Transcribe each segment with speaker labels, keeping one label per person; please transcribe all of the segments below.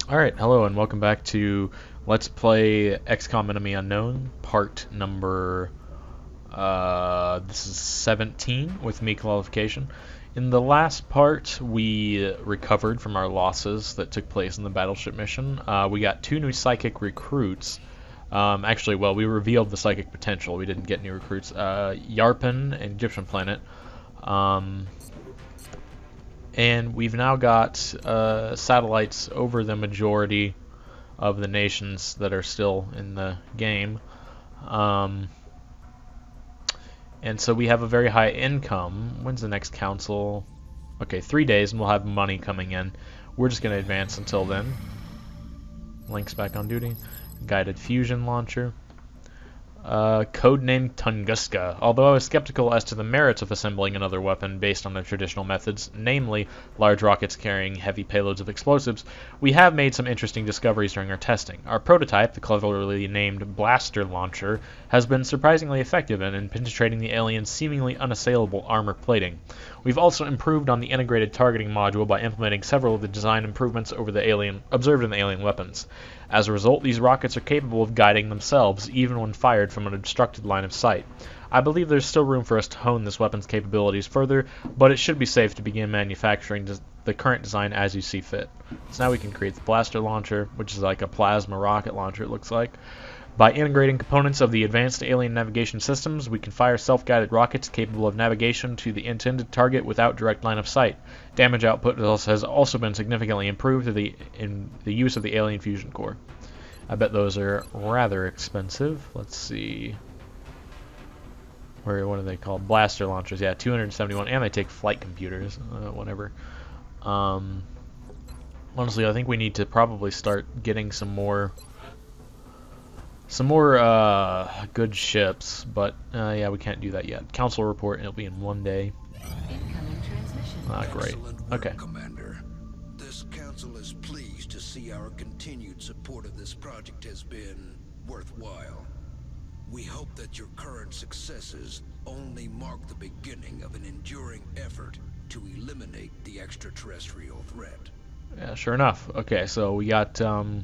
Speaker 1: Alright, hello and welcome back to Let's Play XCOM Enemy Unknown, part number, this is 17 with me qualification. In the last part, we recovered from our losses that took place in the battleship mission. We got 2 new psychic recruits. Actually, well, we revealed the psychic potential. We didn't get new recruits. Yarpen, an Egyptian planet. And we've now got satellites over the majority of the nations that are still in the game. And so we have a very high income. When's the next council? Okay, 3 days and we'll have money coming in. We're just going to advance until then. Link's back on duty. Guided fusion launcher. Codenamed Tunguska. Although I was skeptical as to the merits of assembling another weapon based on the traditional methods, namely large rockets carrying heavy payloads of explosives, we have made some interesting discoveries during our testing. Our prototype, the cleverly named Blaster Launcher, has been surprisingly effective in penetrating the alien's seemingly unassailable armor plating. We've also improved on the integrated targeting module by implementing several of the design improvements observed in the alien weapons. As a result, these rockets are capable of guiding themselves, even when fired from an obstructed line of sight. I believe there's still room for us to hone this weapon's capabilities further, but it should be safe to begin manufacturing the current design as you see fit. So now we can create the blaster launcher, which is like a plasma rocket launcher, it looks like. By integrating components of the advanced alien navigation systems, we can fire self-guided rockets capable of navigation to the intended target without direct line of sight. Damage output has also been significantly improved through the use of the alien fusion core. I bet those are rather expensive. Let's see. What are they called? Blaster launchers. Yeah, 271, and they take flight computers. Whatever. Honestly, I think we need to probably start getting some more good ships, but yeah, we can't do that yet. Council report, it'll be in 1 day.
Speaker 2: Incoming transmission.
Speaker 1: Great. Okay.
Speaker 3: Commander. This council is pleased to see our continued support of this project has been worthwhile. We hope that your current successes only mark the beginning of an enduring effort to eliminate the extraterrestrial threat.
Speaker 1: Yeah, sure enough. Okay, so we got a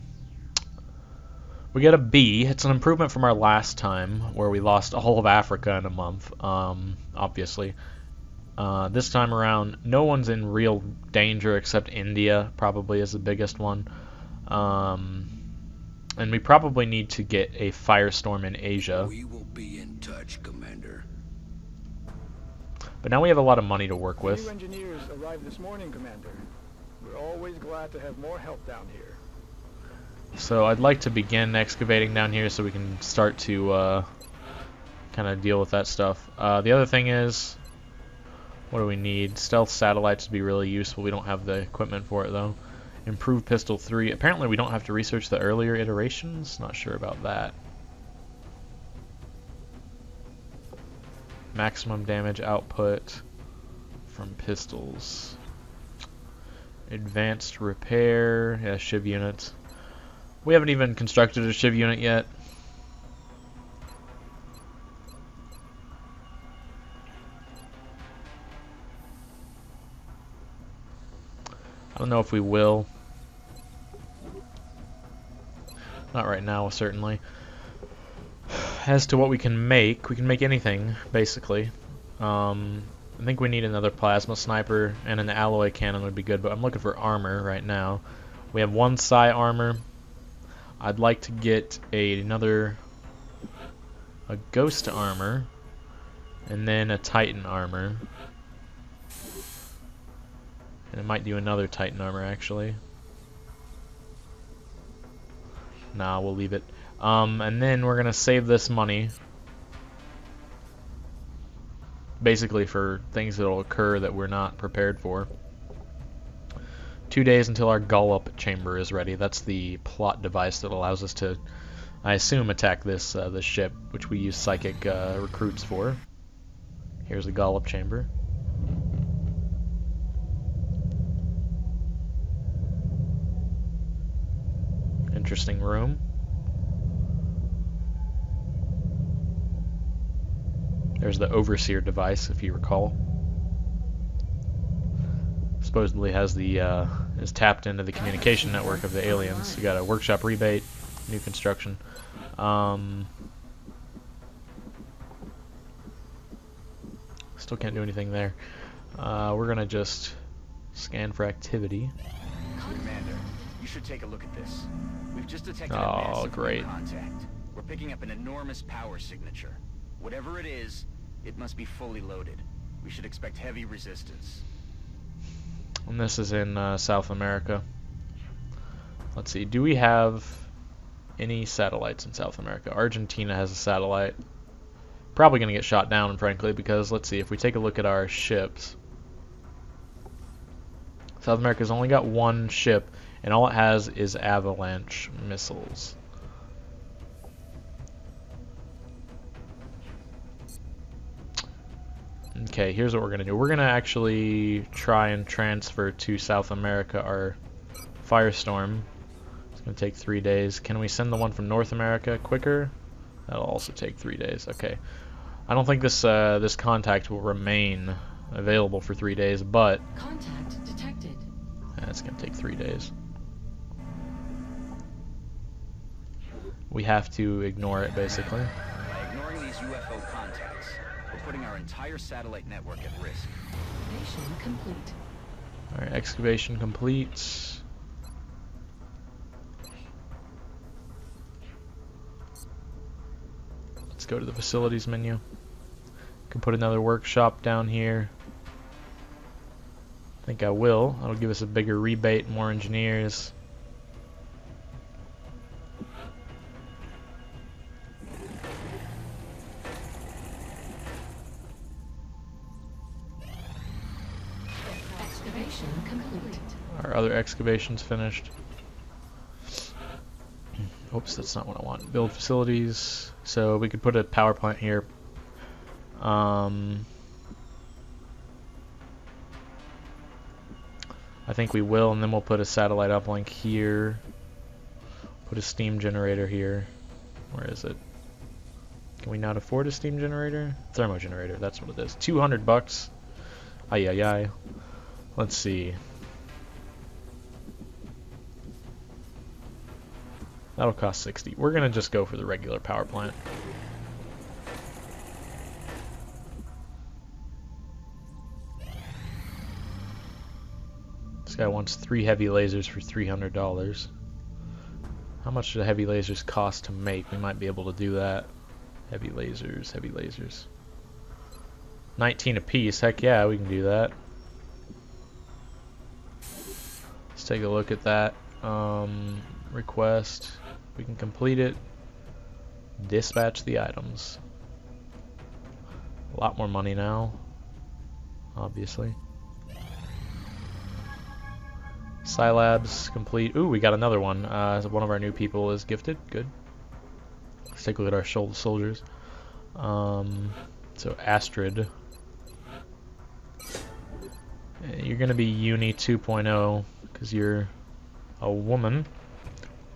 Speaker 1: B. It's an improvement from our last time, where we lost all of Africa in a month, obviously. This time around, no one's in real danger except India, probably is the biggest one. And we probably need to get a firestorm in Asia.
Speaker 3: We will be in touch, Commander.
Speaker 1: But now we have a lot of money to work with.
Speaker 4: New engineers arrived this morning, Commander. We're always glad to have more help down here.
Speaker 1: So I'd like to begin excavating down here so we can start to kind of deal with that stuff. The other thing is, what do we need? Stealth satellites would be really useful. We don't have the equipment for it though. Improved pistol 3. Apparently we don't have to research the earlier iterations. Not sure about that. Maximum damage output from pistols. Advanced repair. Yeah, Shiv units. We haven't even constructed a Shiv unit yet. I don't know if we will. Not right now, certainly. As to what we can make anything, basically. I think we need another plasma sniper, and an alloy cannon would be good, but I'm looking for armor right now. We have 1 psi armor. I'd like to get a ghost armor, and then a titan armor. And I might do another titan armor, actually. Nah, we'll leave it. And then we're gonna save this money, basically for things that'll occur that we're not prepared for. 2 days until our Gullop chamber is ready. That's the plot device that allows us to, I assume, attack this ship, which we use psychic recruits for. Here's the Gullop chamber. Interesting room. There's the overseer device, if you recall. supposedly has the is tapped into the communication network of the aliens. You got a workshop rebate, new construction. Still can't do anything there. We're gonna just scan for activity.
Speaker 5: Commander, you should take a look at this. We've just detected a
Speaker 1: Oh,
Speaker 5: massive
Speaker 1: great.
Speaker 5: contact. We're picking up an enormous power signature. Whatever it is, it must be fully loaded. We should expect heavy resistance.
Speaker 1: And this is in South America. Let's see, do we have any satellites in South America? Argentina has a satellite. Probably going to get shot down, frankly, because let's see, if we take a look at our ships, South America's only got one ship, and all it has is avalanche missiles. Okay, here's what we're going to do. We're going to actually try and transfer to South America our Firestorm. It's going to take 3 days. Can we send the one from North America quicker? That'll also take 3 days. Okay. I don't think this this contact will remain available for 3 days, but
Speaker 2: Contact detected.
Speaker 1: it's going to take 3 days. We have to ignore it, basically.
Speaker 5: By ignoring these UFO contacts, we're putting our entire satellite network at risk.
Speaker 2: Excavation complete.
Speaker 1: Alright, excavation complete. Let's go to the facilities menu. Can put another workshop down here. I think I will. That'll give us a bigger rebate, more engineers.
Speaker 2: Excavation complete.
Speaker 1: Our other excavation's finished. Oops, that's not what I want. Build facilities. So we could put a power plant here. I think we will, and then we'll put a satellite uplink here. Put a steam generator here. Where is it? Can we not afford a steam generator? Thermo generator, that's what it is. 200 bucks. Ay ay ay. Let's see. That'll cost 60. We're gonna just go for the regular power plant. This guy wants 3 heavy lasers for $300. How much do heavy lasers cost to make? We might be able to do that. Heavy lasers, heavy lasers. 19 apiece. Heck yeah, we can do that. Let's take a look at that. Request. We can complete it. Dispatch the items. A lot more money now, obviously. Scilabs complete. Ooh, we got another one. So one of our new people is gifted. Good. Let's take a look at our soldiers. So Astrid. You're gonna be Uni 2.0 because you're a woman,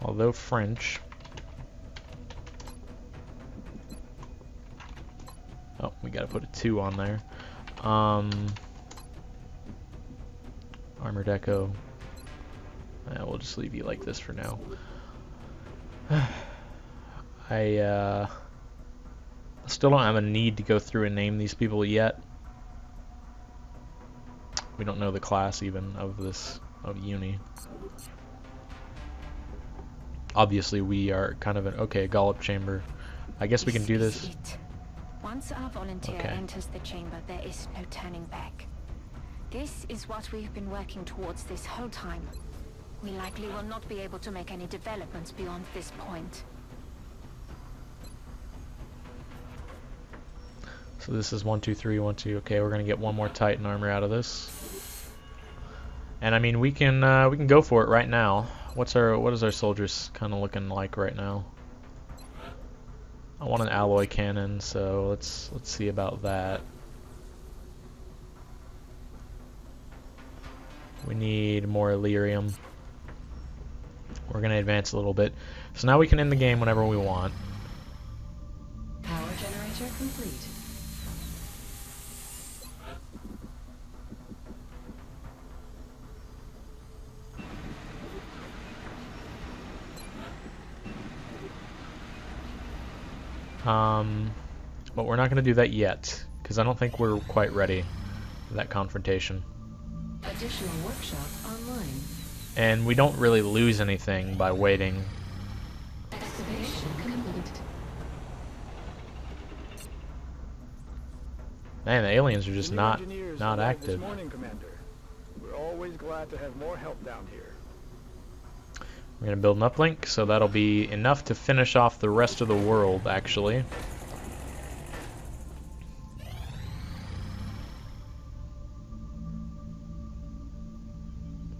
Speaker 1: although French. Oh, we gotta put a 2 on there. Armor deco. We'll just leave you like this for now. I still don't have a need to go through and name these people yet. We don't know the class even of this uni. Obviously we are kind of a Gollop chamber. I guess we can do this.
Speaker 6: Is it. Once our volunteer
Speaker 1: Okay.
Speaker 6: enters the chamber, there is no turning back. This is what we've been working towards this whole time. We likely will not be able to make any developments beyond this point.
Speaker 1: So this is 1, 2, 3, 1, 2. Okay, we're gonna get one more Titan armor out of this. And I mean, we can go for it right now. What is our soldiers kind of looking like right now? I want an alloy cannon, so let's see about that. We need more Illyrium. We're gonna advance a little bit. So now we can end the game whenever we want.
Speaker 2: Power generator complete.
Speaker 1: But we're not going to do that yet, because I don't think we're quite ready for that confrontation.
Speaker 2: Additional workshop online.
Speaker 1: And we don't really lose anything by waiting.
Speaker 2: Excavation complete.
Speaker 1: Man, the aliens are just
Speaker 4: New
Speaker 1: not
Speaker 4: engineers
Speaker 1: not
Speaker 4: arrived
Speaker 1: active.
Speaker 4: This morning, Commander. We're always glad to have more help down here.
Speaker 1: We're going to build an uplink, so that'll be enough to finish off the rest of the world, actually.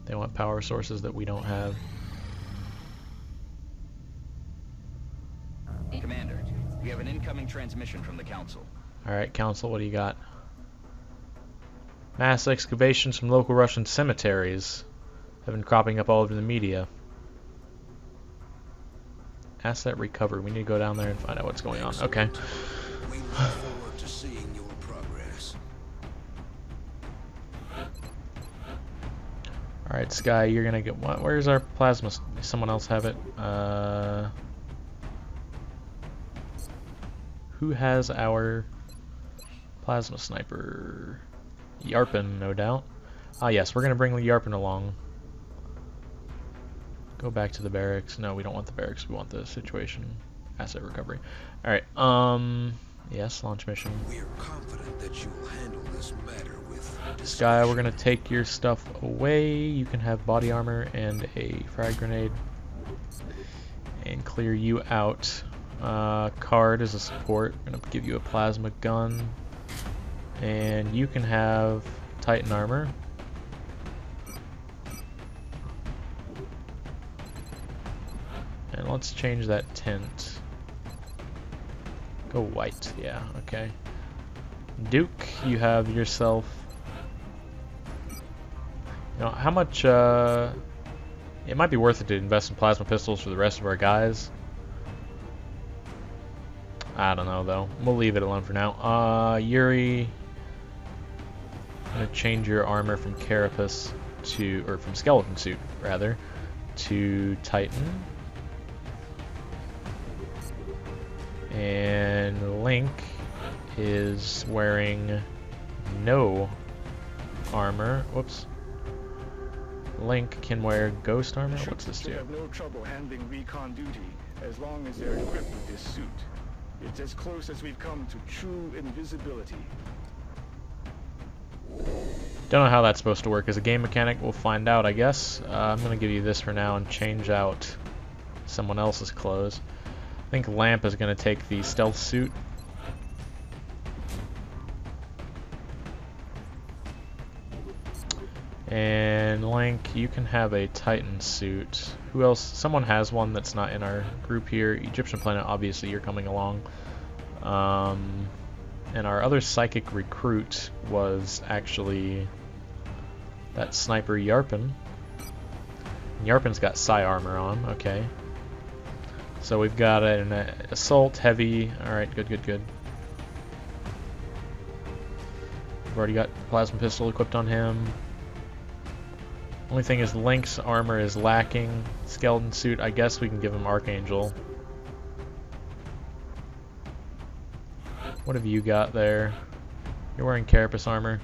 Speaker 1: They want power sources that we don't have.
Speaker 5: Commander, we have an incoming transmission from the Council.
Speaker 1: Alright, Council, what do you got? Mass excavations from local Russian cemeteries have been cropping up all over the media. Asset recovery. We need to go down there and find out what's going on. Okay.
Speaker 3: We look forward to seeing your progress.
Speaker 1: Alright, Sky, you're gonna get what? Where's our plasma? Does someone else have it? Who has our plasma sniper? Yarpin, no doubt. Ah, yes, we're gonna bring Yarpin along. Go back to the barracks. No, we don't want the barracks. We want the situation. Asset recovery. Alright, yes, launch mission.
Speaker 3: We are confident that you will handle this matter with
Speaker 1: Sky, we're
Speaker 3: discretion.
Speaker 1: gonna take your stuff away. You can have body armor and a frag grenade. And clear you out. Card is a support. I'm gonna give you a plasma gun. And you can have Titan armor. And let's change that tint. Go white, yeah, okay. Duke, you have yourself... You know, how much, it might be worth it to invest in plasma pistols for the rest of our guys. I don't know, though. We'll leave it alone for now. Yuri... I'm gonna change your armor from Carapace to... or from Skeleton Suit, rather, to Titan. And Link is wearing no armor. Whoops. Link can wear ghost armor. What's this
Speaker 4: Should
Speaker 1: do?
Speaker 4: have no trouble handling recon duty as long as they're equipped with this suit. It's as close as we've come to true invisibility.
Speaker 1: Don't know how that's supposed to work as a game mechanic. We'll find out, I guess. I'm gonna give you this for now and change out someone else's clothes. I think Lamp is gonna take the stealth suit. And Link, you can have a Titan suit. Who else? Someone has one that's not in our group here. Egyptian Planet, obviously you're coming along. And our other psychic recruit was actually that sniper Yarpin. Yarpin's got psi armor on, okay. So we've got an assault heavy. Alright, good, good, good. We've already got plasma pistol equipped on him. Only thing is Link's armor is lacking. Skeleton suit, I guess we can give him Archangel. What have you got there? You're wearing Carapace armor.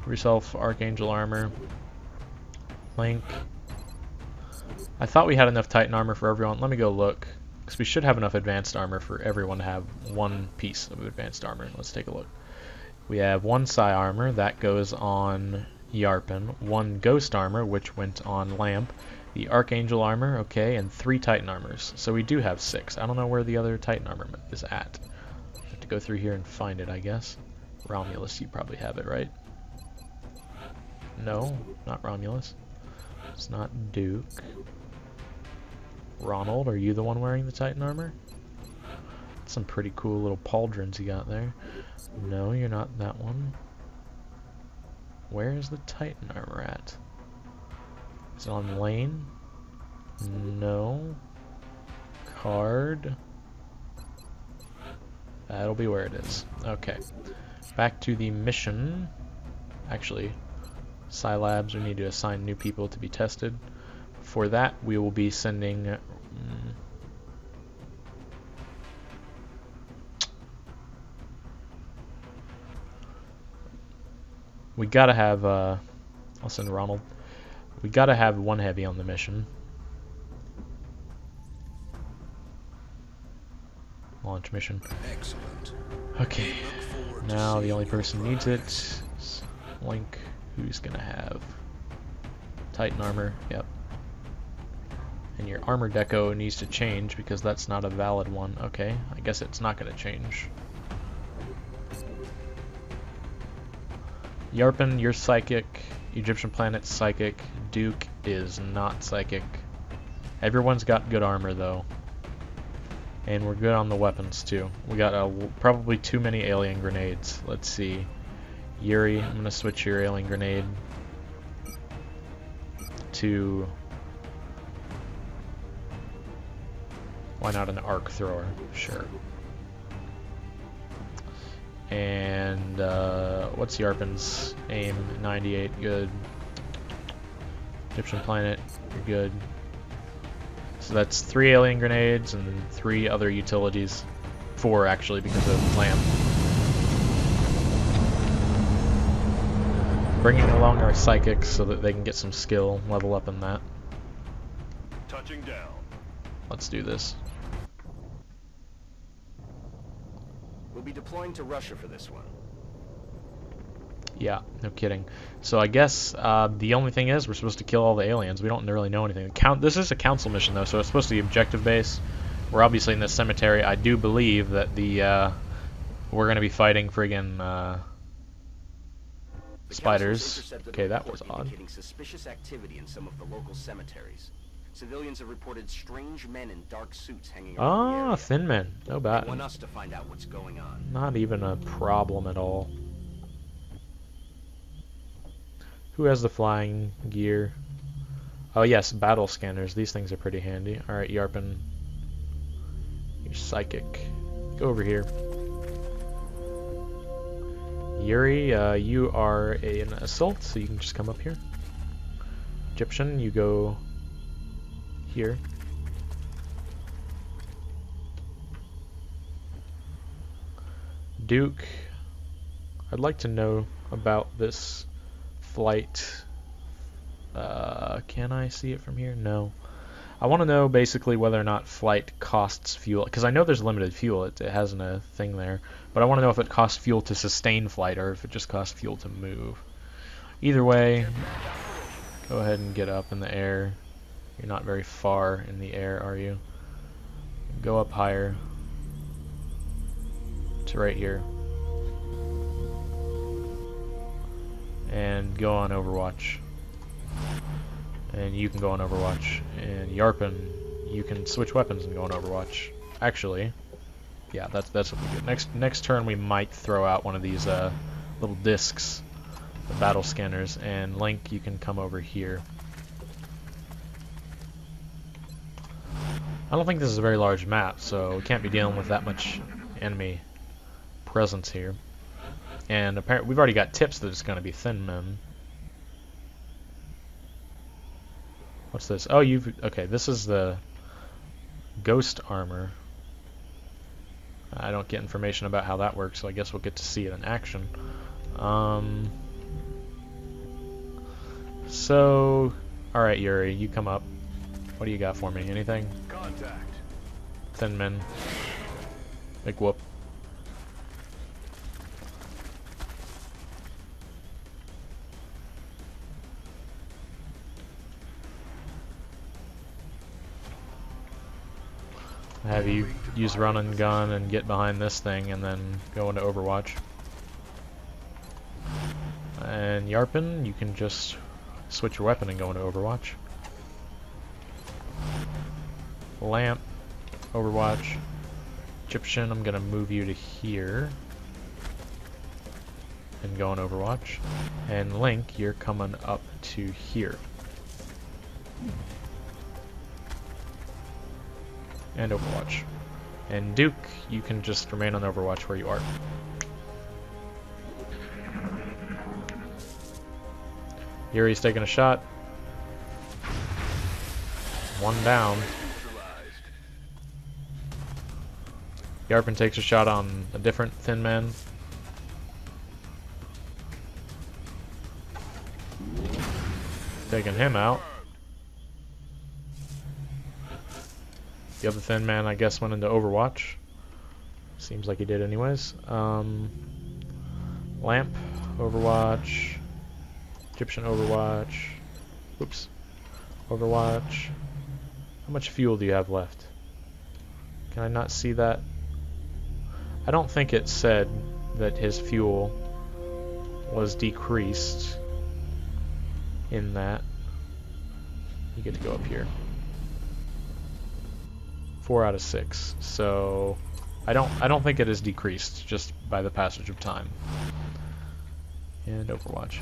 Speaker 1: Give yourself Archangel armor. Link. I thought we had enough Titan armor for everyone. Let me go look. Because we should have enough advanced armor for everyone to have one piece of advanced armor. Let's take a look. We have one psi armor. That goes on Yarpin. One ghost armor, which went on Lamp. The Archangel armor, okay, and 3 Titan armors. So we do have 6. I don't know where the other Titan armor is at. Have to go through here and find it, I guess. Romulus, you probably have it, right? No, not Romulus. It's not Duke. Ronald, are you the one wearing the Titan armor? Some pretty cool little pauldrons you got there. No, you're not that one. Where is the Titan armor at? Is it on Lane? No. Card. That'll be where it is. Okay. Back to the mission. Actually, Scilabs, we need to assign new people to be tested. For that, we will be sending... We gotta have, I'll send Ronald. We gotta have one heavy on the mission. Launch mission.
Speaker 3: Excellent.
Speaker 1: Okay,
Speaker 3: Look forward to
Speaker 1: now the
Speaker 3: seeing
Speaker 1: only
Speaker 3: your
Speaker 1: person needs it
Speaker 3: progress.
Speaker 1: is Link, who's gonna have Titan armor, yep. And your armor deco needs to change because that's not a valid one. Okay, I guess it's not gonna change. Yarpen, you're psychic. Egyptian Planet's psychic. Duke is not psychic. Everyone's got good armor though. And we're good on the weapons too. We got probably too many alien grenades. Let's see. Yuri, I'm gonna switch your alien grenade to, why not an arc thrower? Sure. And what's Yarpen's aim? 98, good. Egyptian Planet, you're good. So that's 3 alien grenades and 3 other utilities. 4 actually because of Lamp. Bringing along our psychics so that they can get some skill, level up in that.
Speaker 4: Touching down.
Speaker 1: Let's do this.
Speaker 5: We'll be deploying to Russia for this one.
Speaker 1: Yeah, no kidding. So I guess the only thing is we're supposed to kill all the aliens. We don't really know anything. This is a council mission though, so it's supposed to be objective based. We're obviously in this cemetery. I do believe that we're going to be fighting friggin' spiders. Okay, that was odd.
Speaker 5: Indicating suspicious activity in some of the local cemeteries. Civilians have reported strange men in dark suits hanging around the area.
Speaker 1: Thin men. No
Speaker 5: They
Speaker 1: bad.
Speaker 5: want us to find out what's going on.
Speaker 1: Not even a problem at all. Who has the flying gear? Oh yes, battle scanners. These things are pretty handy. Alright, Yarpen. You're psychic. Go over here. Yuri, you are an assault, so you can just come up here. Egyptian, you go here. Duke, I'd like to know about this flight. Can I see it from here? No. I want to know basically whether or not flight costs fuel, because I know there's limited fuel. It has a thing there, but I want to know if it costs fuel to sustain flight or if it just costs fuel to move. Either way, go ahead and get up in the air. You're not very far in the air, are you? Go up higher to right here. And go on Overwatch. And you can go on Overwatch. And Yarpen, you can switch weapons and go on Overwatch. Actually, yeah, that's what we do. Next turn we might throw out one of these little discs, the battle scanners, and Link, you can come over here. I don't think this is a very large map, so we can't be dealing with that much enemy presence here. And apparently we've already got tips that it's going to be thin men. What's this? Oh, okay, this is the ghost armor. I don't get information about how that works, so I guess we'll get to see it in action. So, alright Yuri, you come up. What do you got for me? Anything?
Speaker 4: Contact.
Speaker 1: Thin men. Big whoop. Have you use run and gun and get behind this thing and then go into Overwatch. And Yarpen, you can just switch your weapon and go into Overwatch. Lamp, Overwatch. Egyptian, I'm gonna move you to here and go on Overwatch. And Link, you're coming up to here. And Overwatch. And Duke, you can just remain on Overwatch where you are. Yuri's taking a shot. One down. Yarpen takes a shot on a different thin man. Taking him out. The other thin man, I guess, went into Overwatch. Seems like he did anyways. Lamp, Overwatch. Egyptian, Overwatch. Oops. Overwatch. How much fuel do you have left? Can I not see that? I don't think it said that his fuel was decreased in that. You get to go up here. 4 out of 6. So I don't think it is decreased just by the passage of time. And Overwatch.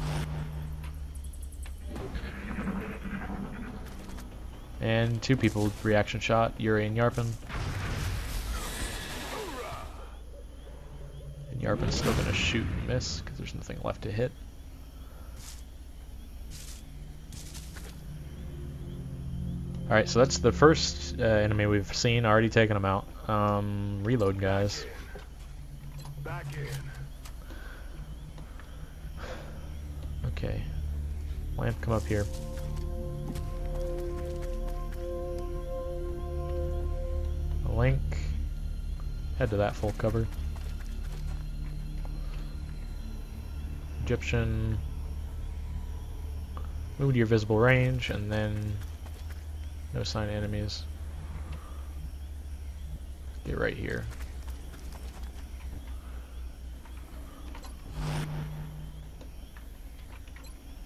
Speaker 1: And 2 people reaction shot, Yuri and Yarpen. And Yarpen's still gonna shoot and miss because there's nothing left to hit. Alright, so that's the first enemy we've seen, already taken him out. Reload, guys.
Speaker 4: Back in.
Speaker 1: Okay. Lamp, come up here. Link. Head to that full cover. Egyptian. Move to your visible range, and then no sign of enemies. Get right here.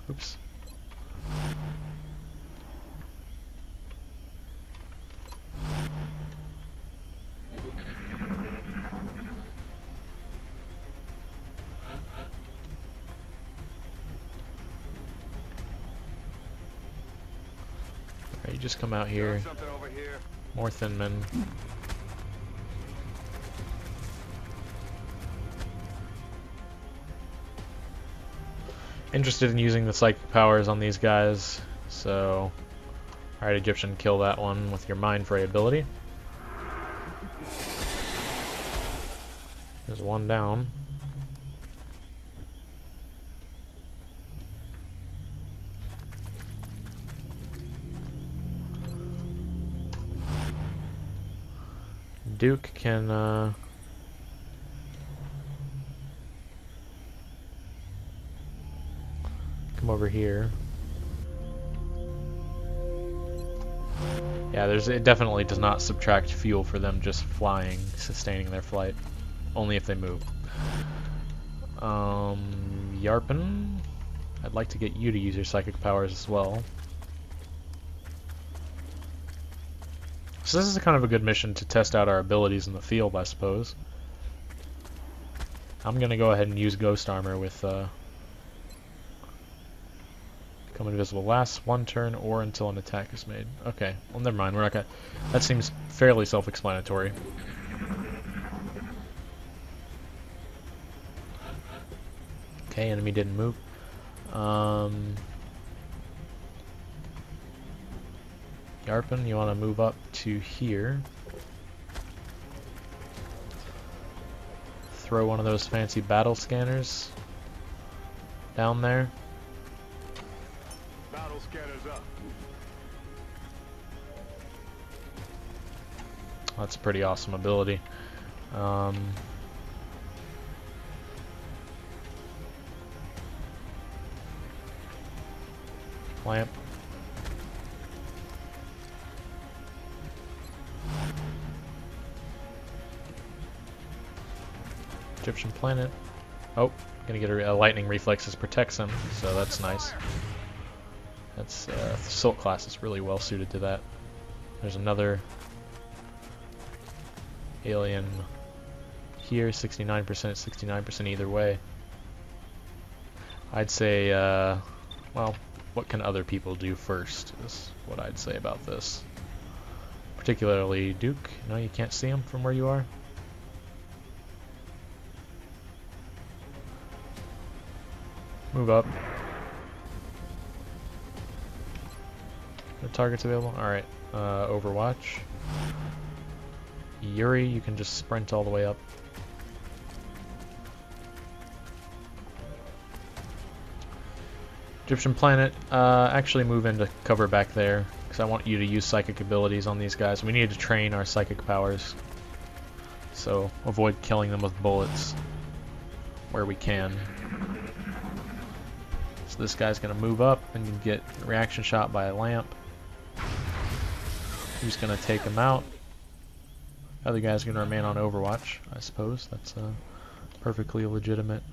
Speaker 1: Oops. Alright, you just come out here. More thin men. Interested in using the psychic powers on these guys, so alright, Egyptian, kill that one with your Mind Fray ability. There's one down. Duke can come over here. Yeah, it definitely does not subtract fuel for them just flying, sustaining their flight. Only if they move. Yarpen, I'd like to get you to use your psychic powers as well. So this is kind of a good mission to test out our abilities in the field, I suppose. I'm gonna go ahead and use Ghost Armor with become invisible lasts 1 turn or until an attack is made. Okay, well never mind, we're not gonna. That seems fairly self-explanatory. Okay, enemy didn't move. Yarpen, you want to move up to here. Throw one of those fancy battle scanners down there.
Speaker 4: Battle scanners up.
Speaker 1: That's a pretty awesome ability. Lamp. Egyptian planet. Oh, gonna get a lightning reflexes protects him, so that's nice. That's Silk class is really well suited to that. There's another alien here, 69%, 69% either way. I'd say, well, what can other people do first is what I'd say about this. Particularly Duke. No, you can't see him from where you are. Move up. No targets available? Alright. Overwatch. Yuri, you can just sprint all the way up. Egyptian planet, actually move into cover back there, because I want you to use psychic abilities on these guys. We need to train our psychic powers, so avoid killing them with bullets where we can. So this guy's going to move up and get a reaction shot by a lamp. Who's going to take him out? Other guy's going to remain on Overwatch, I suppose. That's a perfectly legitimate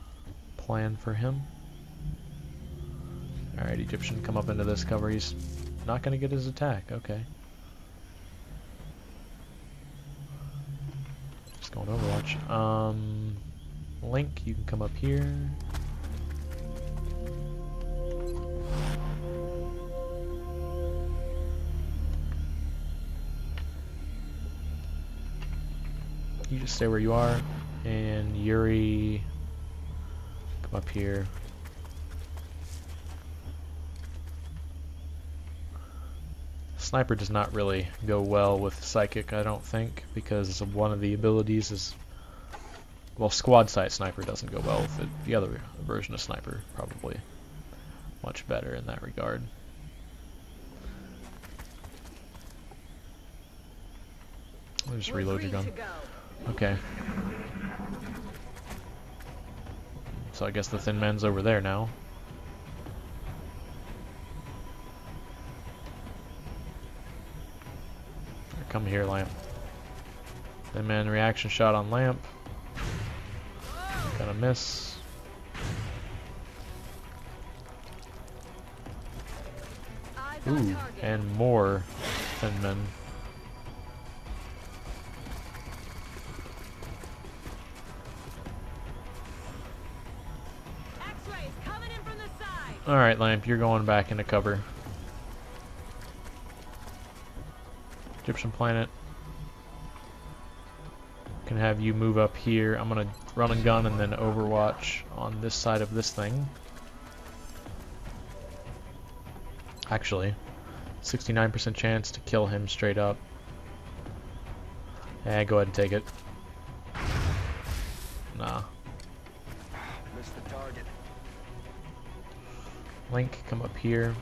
Speaker 1: plan for him. Alright, Egyptian, come up into this cover. He's not going to get his attack. Okay. Just going Overwatch. Link, you can come up here. You just stay where you are, and Yuri, come up here. Sniper does not really go well with Psychic, I don't think, because one of the abilities is, well, Squad Sight Sniper doesn't go well with it. The other version of Sniper probably much better in that regard. I'll just reload your gun. Okay. So I guess the Thin Man's over there now. Come here, Lamp. Thin Man reaction shot on Lamp. Gonna miss. Ooh, and more Thin Men. Alright, Lamp, you're going back into cover. Egyptian planet. Can have you move up here. I'm gonna run and gun and then Overwatch on this side of this thing. Actually, 69% chance to kill him straight up. Eh, go ahead and take it. Nah.
Speaker 4: Missed the target.
Speaker 1: Link, come up here.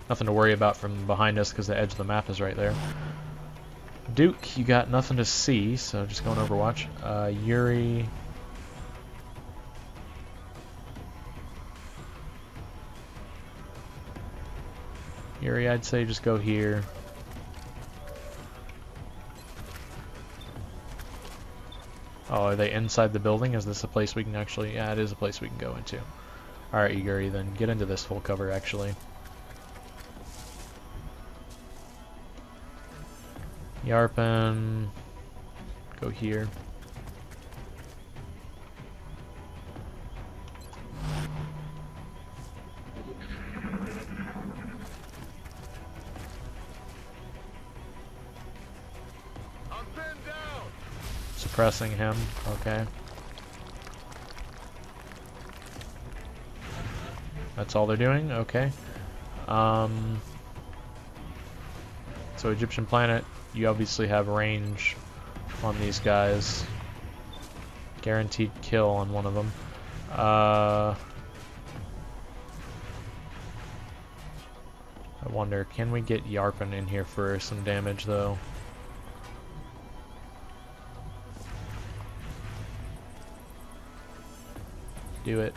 Speaker 1: Nothing to worry about from behind us because the edge of the map is right there. Duke, you got nothing to see, so just go on Overwatch. Yuri. Yuri, I'd say just go here. Oh, are they inside the building? Is this a place we can actually... Yeah, it is a place we can go into. Alright, Yuri, then get into this full cover, actually. Yarpen, go here.
Speaker 4: I'm pinned down.
Speaker 1: Suppressing him, okay. That's all they're doing, okay. So Egyptian planet, you obviously have range on these guys. Guaranteed kill on one of them. I wonder, can we get Yarpen in here for some damage though? Do it.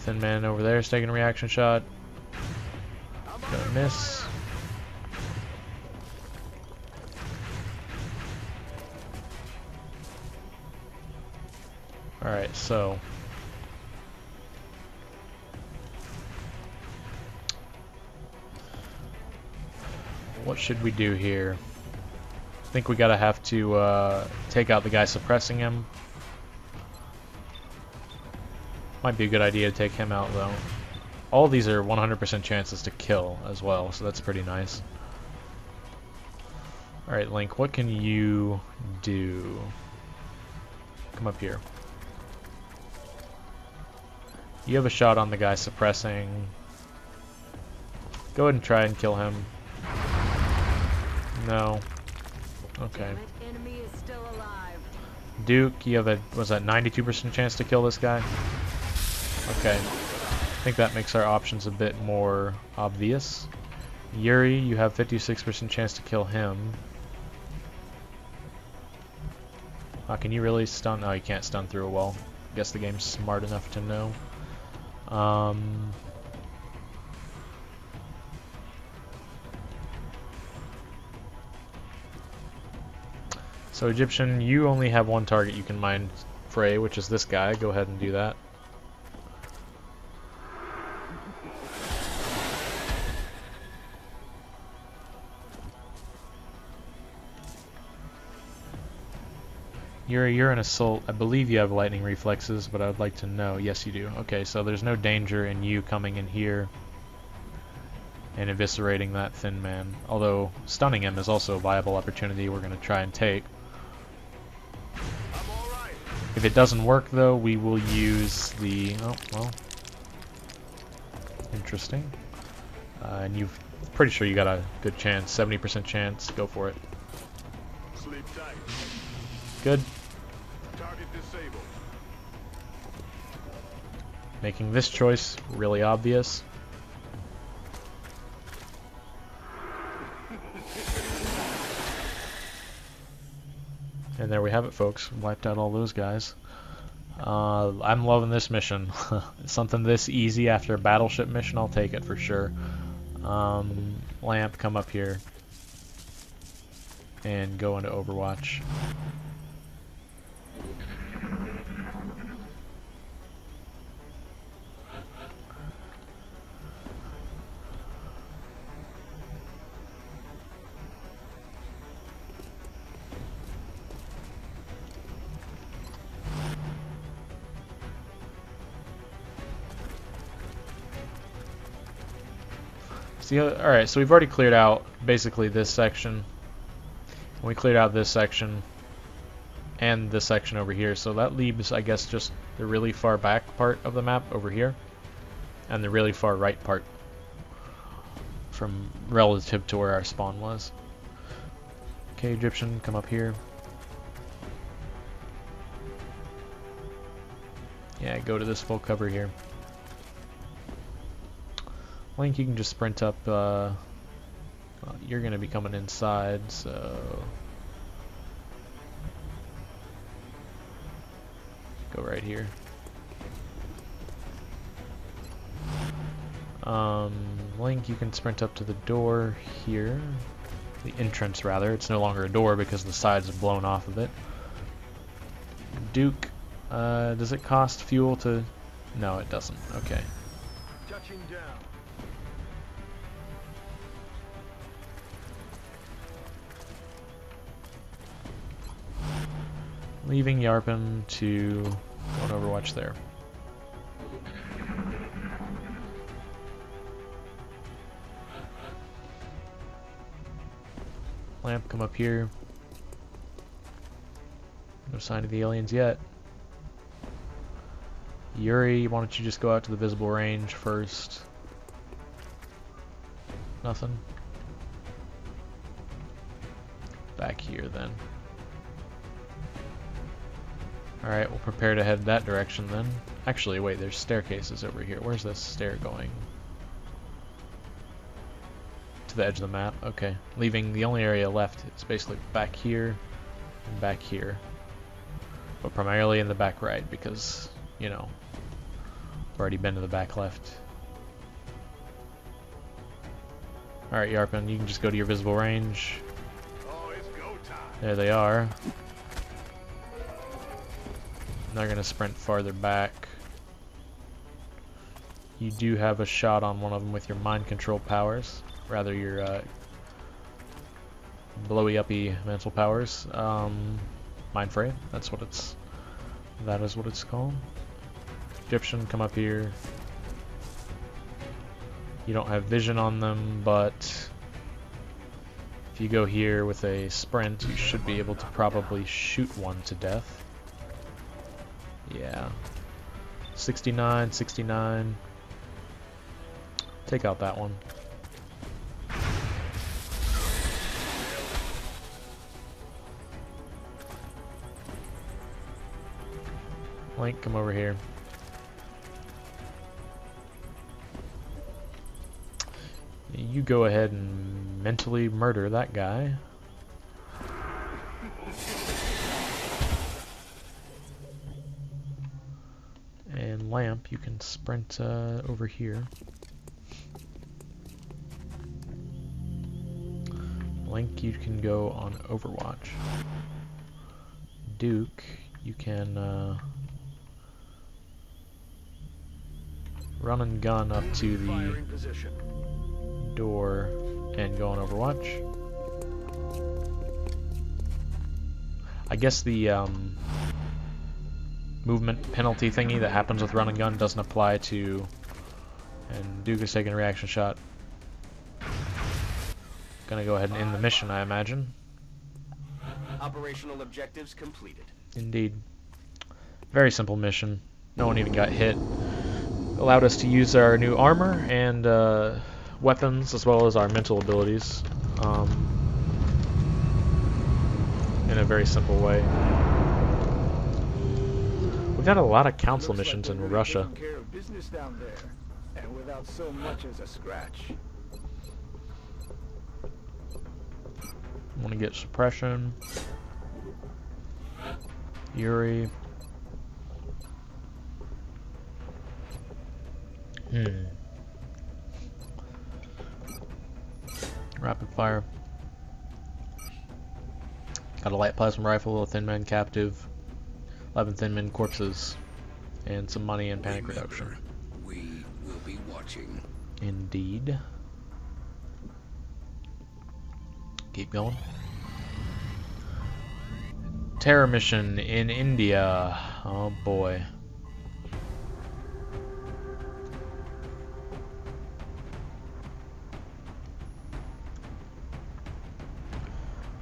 Speaker 1: Thin Man over there is taking a reaction shot. Gonna miss. Alright, so what should we do here? I think we gotta have to take out the guy suppressing him. Might be a good idea to take him out though. All of these are 100% chances to kill as well, so that's pretty nice. Alright, Link, what can you do? Come up here. You have a shot on the guy suppressing. Go ahead and try and kill him. No. Okay.
Speaker 2: Enemy is still alive.
Speaker 1: Duke, you have a, was that 92% chance to kill this guy? Okay. I think that makes our options a bit more obvious. Yuri, you have 56% chance to kill him. Can you really stun? Oh, you can't stun through a wall. Guess the game's smart enough to know. So Egyptian, you only have one target you can mind fray, which is this guy. Go ahead and do that. You're an assault. I believe you have lightning reflexes, but I would like to know. Yes, you do. Okay, so there's no danger in you coming in here and eviscerating that thin man. Although stunning him is also a viable opportunity we're going to try and take. If it doesn't work, though, we will use the... Oh, well. Interesting. And you've... Pretty sure you got a good chance. 70% chance. Go for it.
Speaker 4: Sleep tight.
Speaker 1: Good.
Speaker 4: Target disabled.
Speaker 1: Making this choice really obvious. And there we have it, folks. Wiped out all those guys. I'm loving this mission. Something this easy after a battleship mission, I'll take it for sure. Lamp, come up here. And go into Overwatch. Alright, so we've already cleared out basically this section. We cleared out this section and this section over here, so that leaves, I guess, just the really far back part of the map over here and the really far right part from relative to where our spawn was. Okay, Egyptian, come up here. Yeah, go to this full cover here. Link, you can just sprint up. Well, you're going to be coming inside, so go right here. Link, you can sprint up to the door here. The entrance, rather. It's no longer a door because the sides have blown off of it. Duke, does it cost fuel to... No, it doesn't. Okay.
Speaker 4: Touching down.
Speaker 1: Leaving Yarpin to go on Overwatch there. Lamp, come up here. No sign of the aliens yet. Yuri, why don't you just go out to the visible range first? Nothing. Back here then. Alright, we'll prepare to head that direction then. Actually, wait, there's staircases over here. Where's this stair going? To the edge of the map? Okay. Leaving the only area left is basically back here and back here. But primarily in the back right because, you know, I've already been to the back left. Alright, Yarpin, you can just go to your visible range.
Speaker 4: Oh, it's go time.
Speaker 1: There they are. They're going to sprint farther back. You do have a shot on one of them with your mind control powers. Rather, your blowy-uppy mental powers. Mind Fray, that's what it's... That is what it's called. Egyptian, come up here. You don't have vision on them, but... If you go here with a sprint, you should be able to probably shoot one to death. Yeah. 69, 69. Take out that one. Link, come over here. You go ahead and mentally murder that guy. And Lamp, you can sprint over here. Link, you can go on Overwatch. Duke, you can run and gun up to the door and go on Overwatch. I guess the movement penalty thingy that happens with run and gun doesn't apply to... And Duke is taking a reaction shot. Gonna go ahead and end the mission, I imagine.
Speaker 5: Operational objectives completed.
Speaker 1: Indeed. Very simple mission. No one even got hit. Allowed us to use our new armor and weapons as well as our mental abilities in a very simple way. We've had a lot of council missions in Russia.
Speaker 4: Care of business down there, and without so much as a scratch.
Speaker 1: Want to get suppression. Yuri. Rapid fire. Got a light plasma rifle, a thin man captive, 11 thin men corpses, and some money and panic reduction.
Speaker 3: We will be watching.
Speaker 1: Indeed. Keep going. Terror mission in India. Oh boy.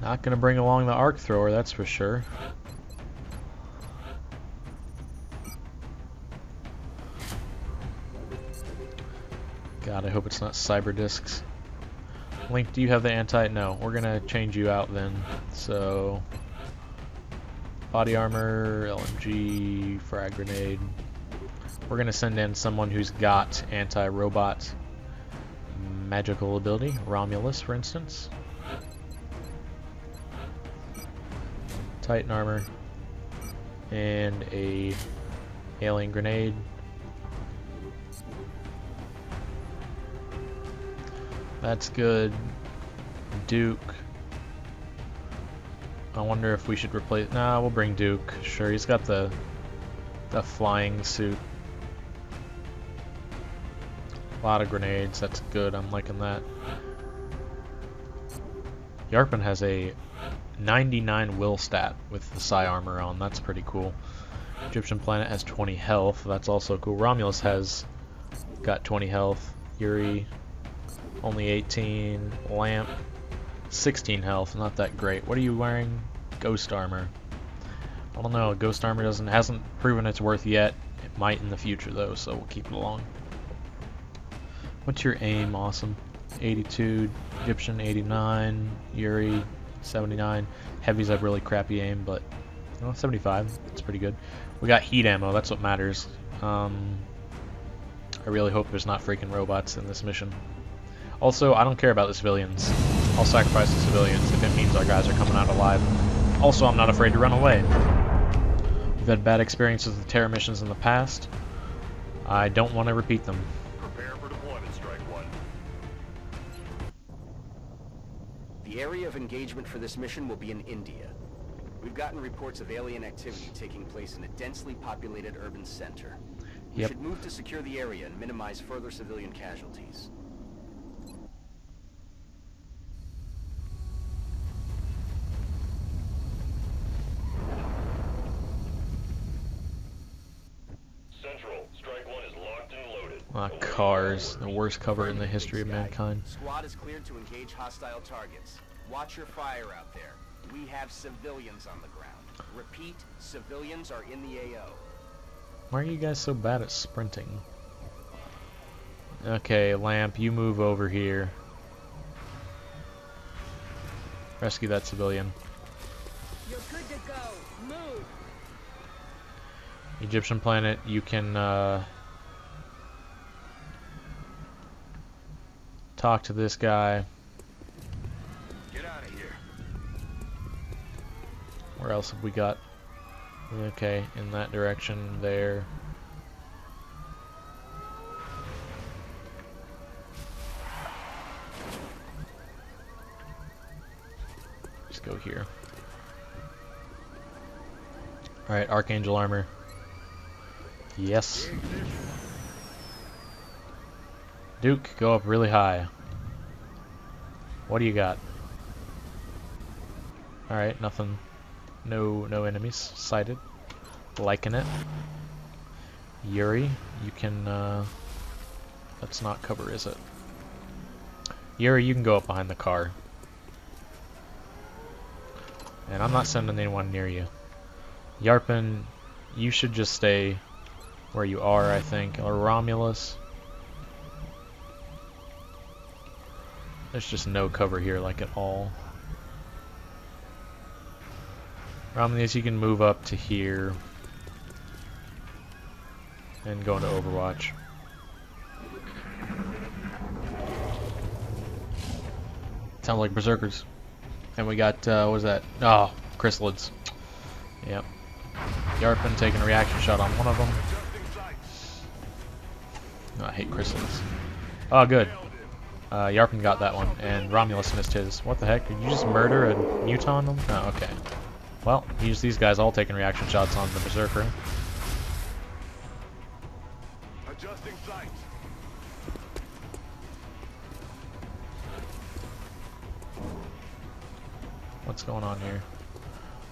Speaker 1: Not gonna bring along the arc thrower, that's for sure. God, I hope it's not cyber discs. Link, do you have the anti? No, we're gonna change you out then. So, body armor, LMG, frag grenade. We're gonna send in someone who's got anti-robot magical ability, Romulus, for instance. Titan armor and a alien grenade. That's good. Duke. I wonder if we should replace... Nah, we'll bring Duke. Sure, he's got the flying suit. A lot of grenades. That's good. I'm liking that. Yarpin has a 99 will stat with the psi armor on. That's pretty cool. Egyptian planet has 20 health. That's also cool. Romulus has got 20 health. Yuri... only 18. Lamp, 16 health. Not that great. What are you wearing? Ghost armor. I don't know. Ghost armor hasn't proven its worth yet. It might in the future though, so we'll keep it along. What's your aim? Awesome. 82. Egyptian 89. Yuri 79. Heavies have really crappy aim, but 75. That's pretty good. We got heat ammo. That's what matters. I really hope there's not freaking robots in this mission. Also, I don't care about the civilians. I'll sacrifice the civilians if it means our guys are coming out alive. Also, I'm not afraid to run away. We've had bad experiences with terror missions in the past. I don't want to repeat them.
Speaker 4: Prepare for deployment, Strike One.
Speaker 5: The area of engagement for this mission will be in India. We've gotten reports of alien activity taking place in a densely populated urban center. We should move to secure the area and minimize further civilian casualties.
Speaker 1: Cars, the worst cover in the history of mankind.
Speaker 5: Squad is cleared to engage hostile targets. Watch your fire out there. We have civilians on the ground. Repeat, civilians are in the AO.
Speaker 1: Why are you guys so bad at sprinting? Okay, Lamp, you move over here. Rescue that civilian.
Speaker 7: You're good to go. Move.
Speaker 1: Egyptian planet, you can talk to this guy.
Speaker 4: Get out of here.
Speaker 1: Where else have we got? Okay, in that direction there. Just go here. Alright, Archangel armor. Yes. Duke, go up really high. What do you got? Alright, nothing. No enemies sighted. Liking it. Yuri, you can, that's not cover, is it? Yuri, you can go up behind the car. And I'm not sending anyone near you. Yarpin, you should just stay where you are, I think. Or Romulus. There's just no cover here, like, at all. Romulus, you can move up to here. And go into Overwatch. Sounds like Berserkers. And we got, what was that? Oh, Chrysalids. Yep. Yarpin taking a reaction shot on one of them. Oh, I hate Chrysalids. Oh, good. Yarpin got that one, and Romulus missed his. What the heck? Did you just murder a Muton them? Oh, okay. Well, use these guys all taking reaction shots on the Berserker.
Speaker 4: Adjusting sights.
Speaker 1: What's going on here?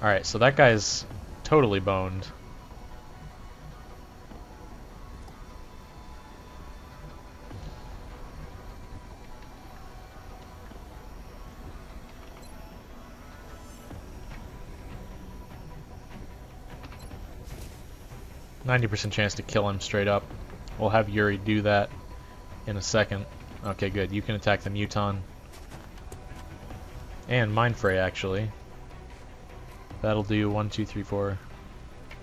Speaker 1: Alright, so that guy's totally boned. %90 chance to kill him straight up. We'll have Yuri do that in a second. Okay, good. You can attack the Muton. And Mindfray, actually. That'll do 1, 2, 3, 4.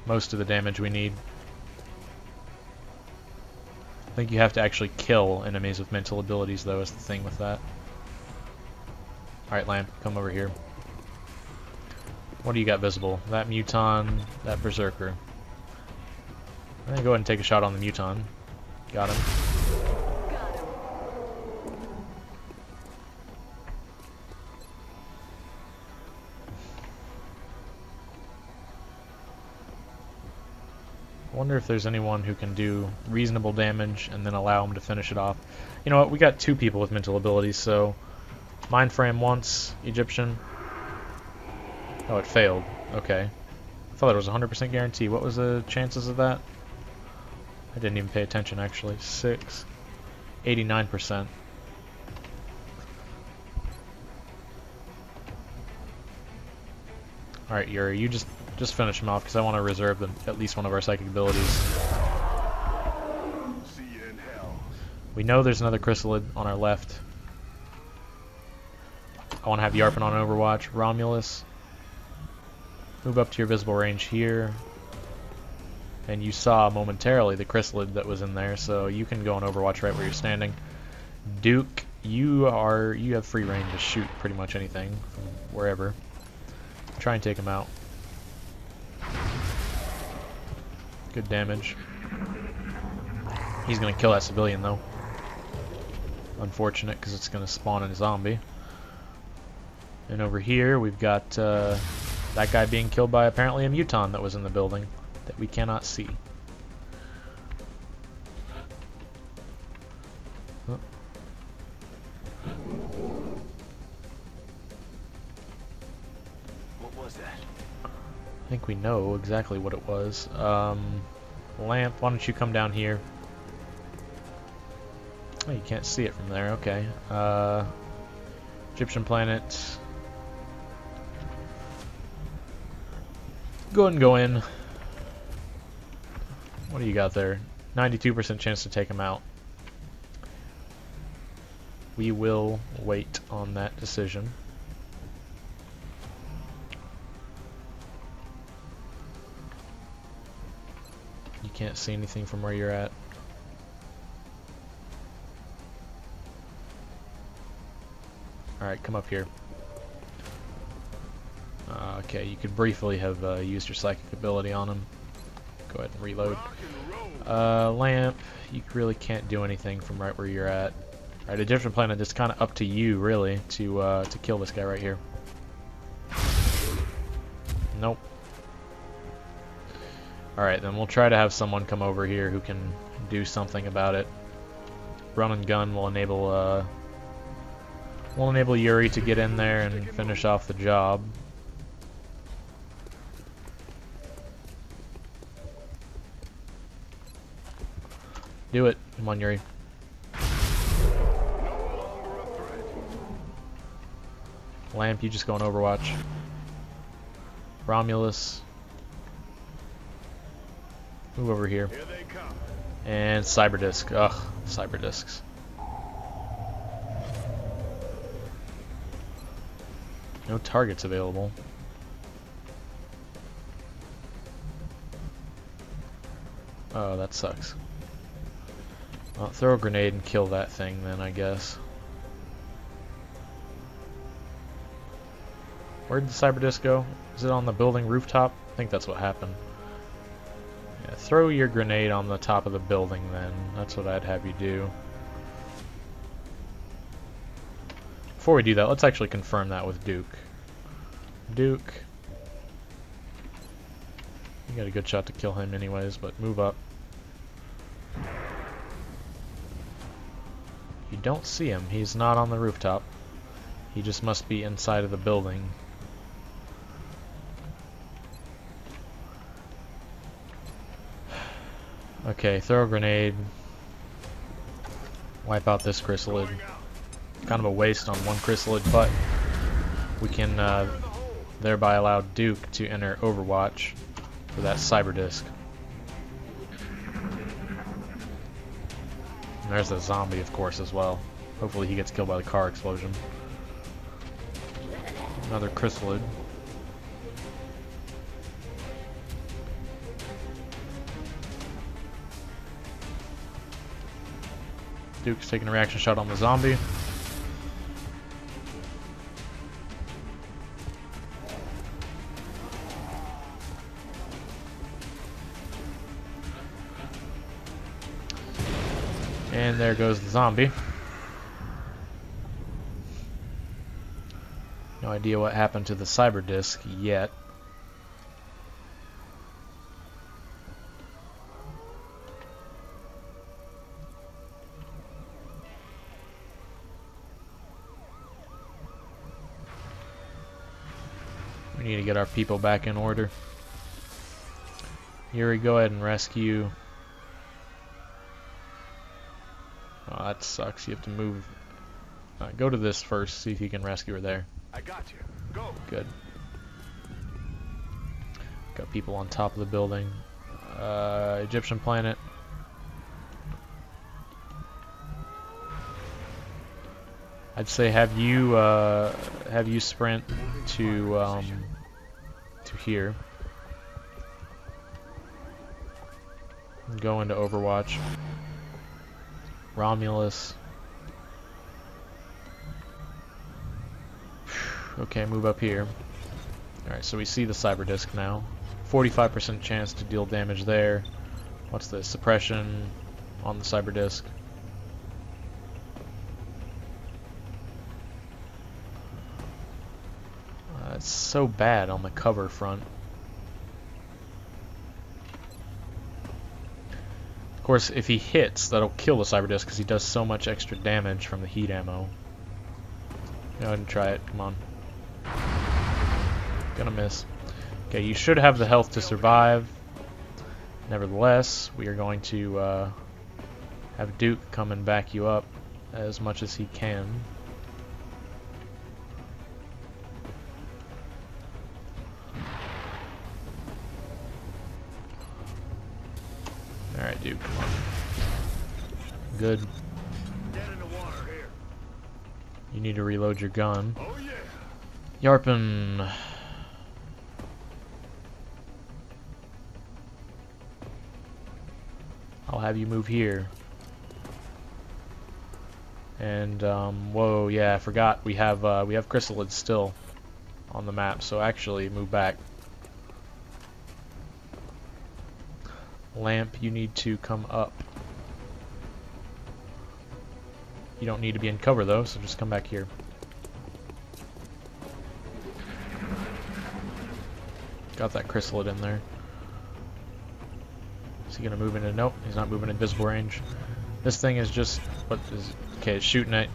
Speaker 1: Most of the damage we need. I think you have to actually kill enemies with mental abilities, though, is the thing with that. Alright, Lamp, come over here. What do you got visible? That Muton, that Berserker. I'm gonna go ahead and take a shot on the Muton. Got him. I wonder if there's anyone who can do reasonable damage and then allow him to finish it off. You know what, we got 2 people with mental abilities, so Mindframe once, Egyptian. Oh, it failed. Okay. I thought it was 100% guarantee. What was the chances of that? I didn't even pay attention, actually. 6. 89%. Alright, Yuri, you just finish him off, because I want to reserve at least one of our psychic abilities.
Speaker 4: See you in hell.
Speaker 1: We know there's another Chrysalid on our left. I want to have Yarpin on Overwatch. Romulus, move up to your visible range here. And you saw momentarily the Chrysalid that was in there, so you can go on Overwatch right where you're standing. Duke, you have free reign to shoot pretty much anything from wherever. Try and take him out. Good damage. He's gonna kill that civilian though. Unfortunate, because it's gonna spawn in a zombie. And over here we've got that guy being killed by apparently a Muton that was in the building that we cannot see. Oh.
Speaker 5: What was that?
Speaker 1: I think we know exactly what it was. Lamp, why don't you come down here? Oh, you can't see it from there. Okay. Egyptian planet. Go ahead and go in. What do you got there? 92% chance to take him out. We will wait on that decision. You can't see anything from where you're at. Alright, come up here. Okay, you could briefly have used your psychic ability on him. Go ahead and reload. Lamp, you really can't do anything from right where you're at. Alright, Egyptian Planet, it's kind of up to you, really, to kill this guy right here. Nope. Alright, then we'll try to have someone come over here who can do something about it. Run and gun will enable Yuri to get in there and finish off the job. Do it. Come on, Yuri. Lamp, you just go on Overwatch. Romulus. Move over here. And Cyberdisk. Ugh, Cyberdisks. No targets available. Oh, that sucks. Well, throw a grenade and kill that thing then, I guess. Where'd the Cyberdisk go? Is it on the building rooftop? I think that's what happened. Yeah, throw your grenade on the top of the building then. That's what I'd have you do. Before we do that, let's actually confirm that with Duke. Duke. You got a good shot to kill him anyways, but move up. You don't see him. He's not on the rooftop. He just must be inside of the building. Okay, throw a grenade. Wipe out this chrysalid. Kind of a waste on one chrysalid, but we can thereby allow Duke to enter Overwatch for that Cyberdisk. And there's the zombie, of course, as well. Hopefully he gets killed by the car explosion. Another chrysalid. Duke's taking a reaction shot on the zombie. And there goes the zombie. No idea what happened to the Cyberdisk yet. We need to get our people back in order. Yuri, go ahead and rescue. Oh, that sucks. You have to move. Go to this first, see if you can rescue her there.
Speaker 4: I got you. Go.
Speaker 1: Good. Got people on top of the building. Egyptian Planet. I'd say have you sprint to here. And go into Overwatch. Romulus. Okay, move up here. Alright, so we see the Cyberdisk now. 45% chance to deal damage there. What's the suppression on the Cyberdisk? It's so bad on the cover front. Of course, if he hits, that'll kill the Cyberdisk because he does so much extra damage from the heat ammo. Go ahead and try it. Come on. Gonna miss. Okay, you should have the health to survive. Nevertheless, we are going to have Duke come and back you up as much as he can. Alright, Duke, come on. Good.
Speaker 4: Get in the water here.
Speaker 1: You need to reload your gun.
Speaker 4: Oh yeah.
Speaker 1: Yarpin. I'll have you move here. And whoa, yeah, I forgot we have chrysalids still on the map. So actually, move back. Lamp, you need to come up. You don't need to be in cover though, so just come back here. Got that chrysalid in there. Is he gonna move into? Nope, he's not moving in visible range. This thing is just okay. It's shooting at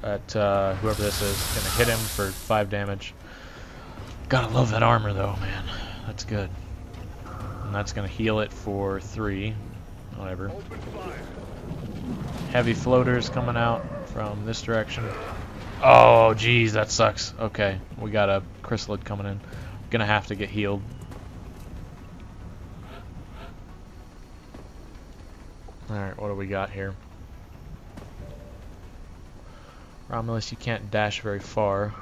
Speaker 1: whoever this is. Gonna hit him for 5 damage. Gotta love that armor though, man. That's good. And that's gonna heal it for 3. Whatever. Heavy floaters coming out from this direction. Oh, geez, that sucks. Okay, we got a chrysalid coming in. Gonna have to get healed. Alright, what do we got here? Romulus, you can't dash very far.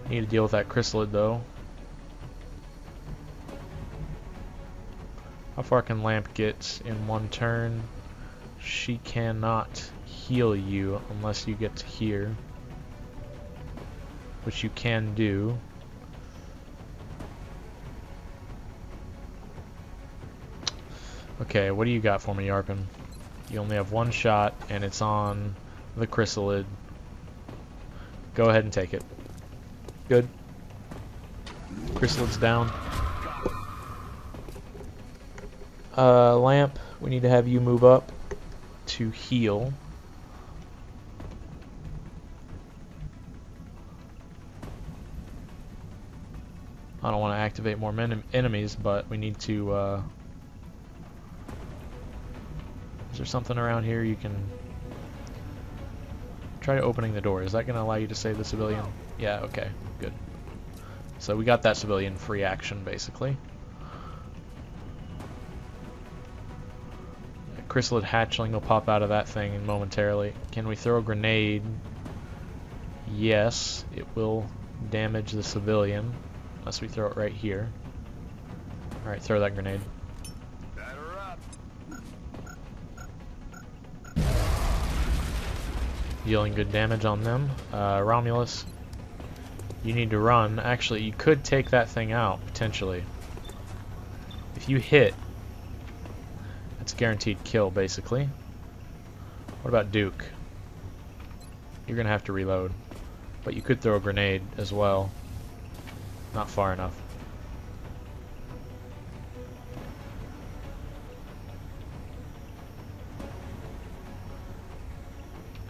Speaker 1: Need to deal with that chrysalid though. How far can Lamp get in 1 turn? She cannot heal you unless you get to here, which you can do. Okay, what do you got for me, Yarpin? You only have 1 shot, and it's on the chrysalid. Go ahead and take it. Good. Chrysalid's down. Lamp, we need to have you move up to heal. I don't want to activate more enemies, but we need to, is there something around here you can... Try opening the door. Is that going to allow you to save the civilian? Yeah, okay, good. So we got that civilian free action, basically. A chrysalid hatchling will pop out of that thing momentarily. Can we throw a grenade? Yes, it will damage the civilian. Unless we throw it right here. Alright, throw that grenade. Dealing good damage on them. Romulus, you need to run. Actually, you could take that thing out, potentially. If you hit, that's a guaranteed kill, basically. What about Duke? You're going to have to reload. But you could throw a grenade as well. Not far enough.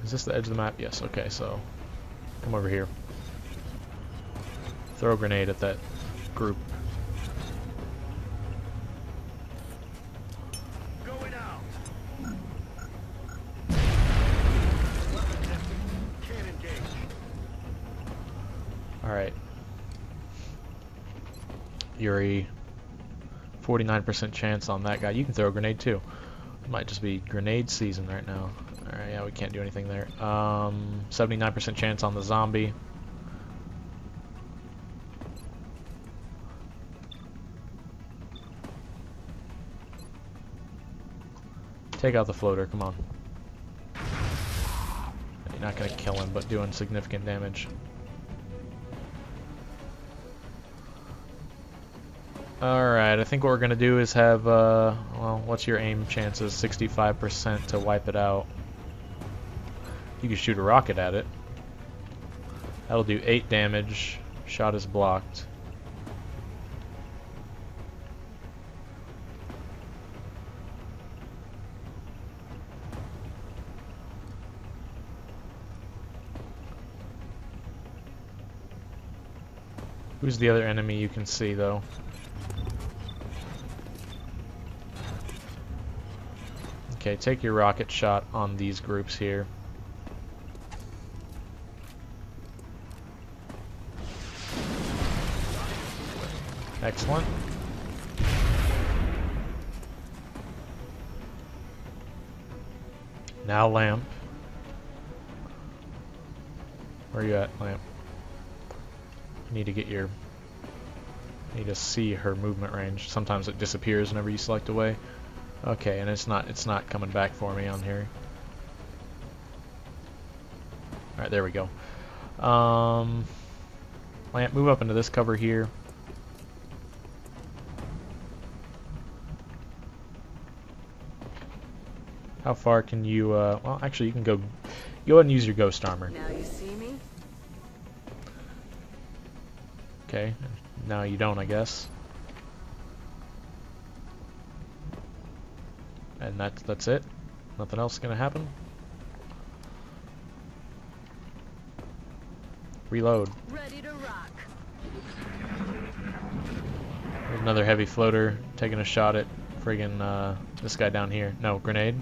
Speaker 1: Is this the edge of the map? Yes, okay, so come over here. Throw a grenade at that group.
Speaker 4: Going out. Can't engage.
Speaker 1: Alright. Yuri, 49% chance on that guy. You can throw a grenade too. It might just be grenade season right now. Alright, yeah, we can't do anything there. 79% chance on the zombie. Take out the floater, come on. You're not going to kill him, but doing significant damage. Alright, I think what we're going to do is have, well, what's your aim chances? 65% to wipe it out. You can shoot a rocket at it. That'll do 8 damage. Shot is blocked. Who's the other enemy you can see, though? Okay, take your rocket shot on these groups here. Excellent. Now Lamp. Where are you at, Lamp? You need to get your Need to see her movement range. Sometimes it disappears whenever you select away. Okay, and it's not coming back for me on here. Alright, there we go. Lamp, move up into this cover here. How far can you, well, actually, you can go ahead and use your ghost armor.
Speaker 7: Now you see me?
Speaker 1: Okay, now you don't, I guess. And that's it? Nothing else is gonna happen? Reload.
Speaker 7: Ready to rock.
Speaker 1: There's another heavy floater taking a shot at friggin' this guy down here. No, grenade?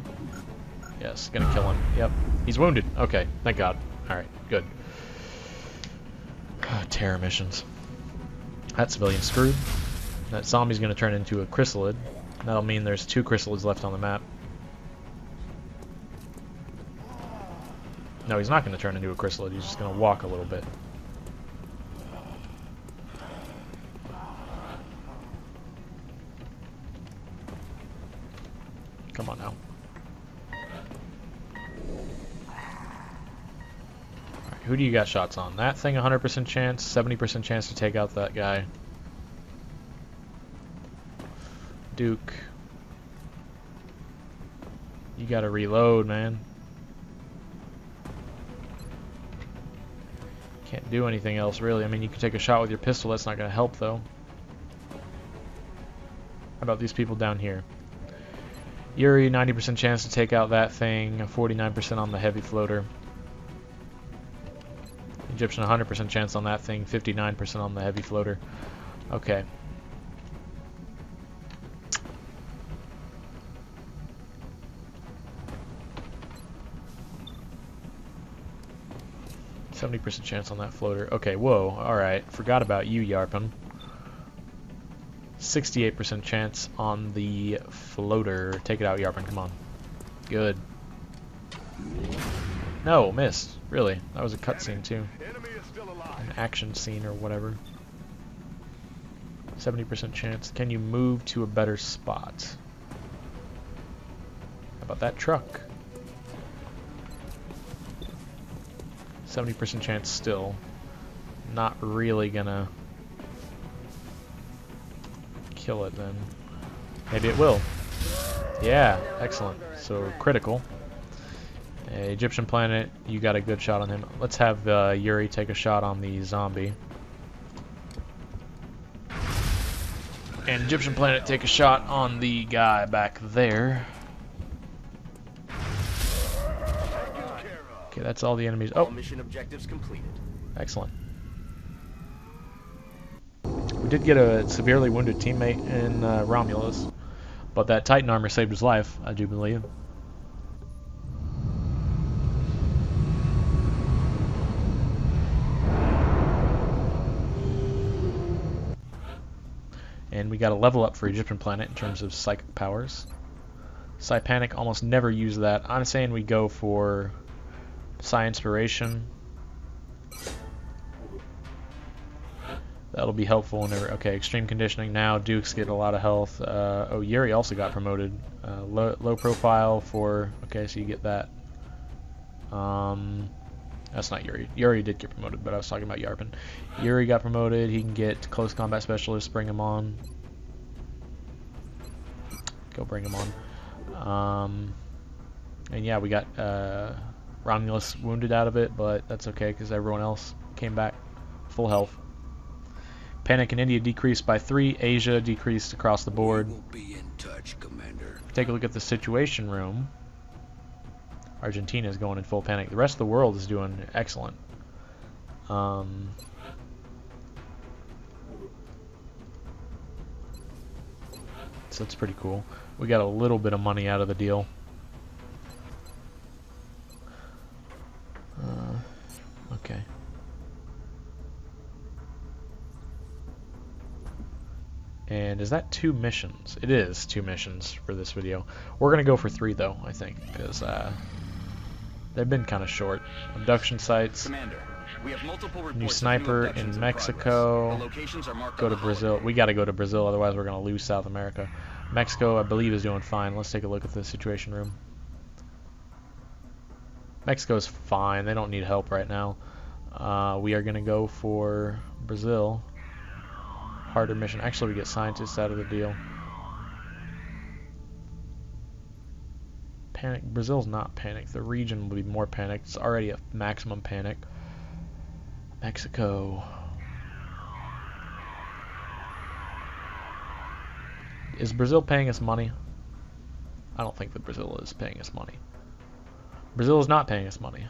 Speaker 1: Yes, gonna kill him. Yep. He's wounded. Okay, thank God. Alright, good. Terror missions. That civilian's screwed. That zombie's gonna turn into a chrysalid. That'll mean there's 2 chrysalids left on the map. No, he's not gonna turn into a chrysalid. He's just gonna walk a little bit. Come on now. Alright, who do you got shots on? That thing 100% chance, 70% chance to take out that guy. Duke. You gotta reload, man. Can't do anything else, really. I mean, you can take a shot with your pistol. That's not gonna help, though. How about these people down here? Yuri, 90% chance to take out that thing, 49% on the heavy floater. Egyptian, 100% chance on that thing, 59% on the heavy floater. Okay. %70 chance on that floater. Okay, whoa, alright. Forgot about you, Yarpin. 68% chance on the floater. Take it out, Yarpin, come on. Good. No, missed. Really. That was a cutscene, too. An action scene or whatever. 70% chance. Can you move to a better spot? How about that truck? 70% chance still. Not really gonna kill it then. Maybe it will. Yeah, excellent. So critical. Egyptian planet, you got a good shot on him. Let's have Yuri take a shot on the zombie. And Egyptian planet take a shot on the guy back there. Okay, that's all the enemies. Oh,
Speaker 5: mission objectives completed.
Speaker 1: Excellent. We did get a severely wounded teammate in Romulus, but that Titan armor saved his life, I do believe. And we got a level up for Egyptian planet in terms of psychic powers. Psionic almost never use that. I'm saying we go for Psi Inspiration. That'll be helpful whenever... Okay, Extreme Conditioning now. Dukes get a lot of health. Oh, Yuri also got promoted. Low profile for... Okay, so you get that. That's not Yuri. Yuri did get promoted, but I was talking about Yarpin. Yuri got promoted. He can get Close Combat Specialist. Bring him on. Go bring him on. And yeah, we got Romulus wounded out of it, but that's okay because everyone else came back full health. Panic in India decreased by 3. Asia decreased across the board.
Speaker 3: We'll be in touch, Commander.
Speaker 1: Take a look at the Situation Room. Argentina is going in full panic. The rest of the world is doing excellent. So that's pretty cool. We got a little bit of money out of the deal. Okay. And is that 2 missions? It is 2 missions for this video. We're going to go for 3 though, I think, because they've been kind of short. Abduction sites.
Speaker 5: Commander, We have multiple reports
Speaker 1: New
Speaker 5: of
Speaker 1: sniper
Speaker 5: abductions
Speaker 1: in
Speaker 5: progress.
Speaker 1: Mexico.
Speaker 5: The locations are marked
Speaker 1: Go
Speaker 5: on
Speaker 1: to
Speaker 5: the
Speaker 1: Brazil.
Speaker 5: hologram.
Speaker 1: We got to go to Brazil, otherwise we're going to lose South America. Mexico, I believe, is doing fine. Let's take a look at the situation room. Mexico's fine. They don't need help right now. We are going to go for Brazil. Harder mission. Actually, we get scientists out of the deal. Panic. Brazil's not panicked. The region will be more panicked. It's already a maximum panic. Mexico. Is Brazil paying us money? I don't think that Brazil is paying us money. Brazil is not paying us money.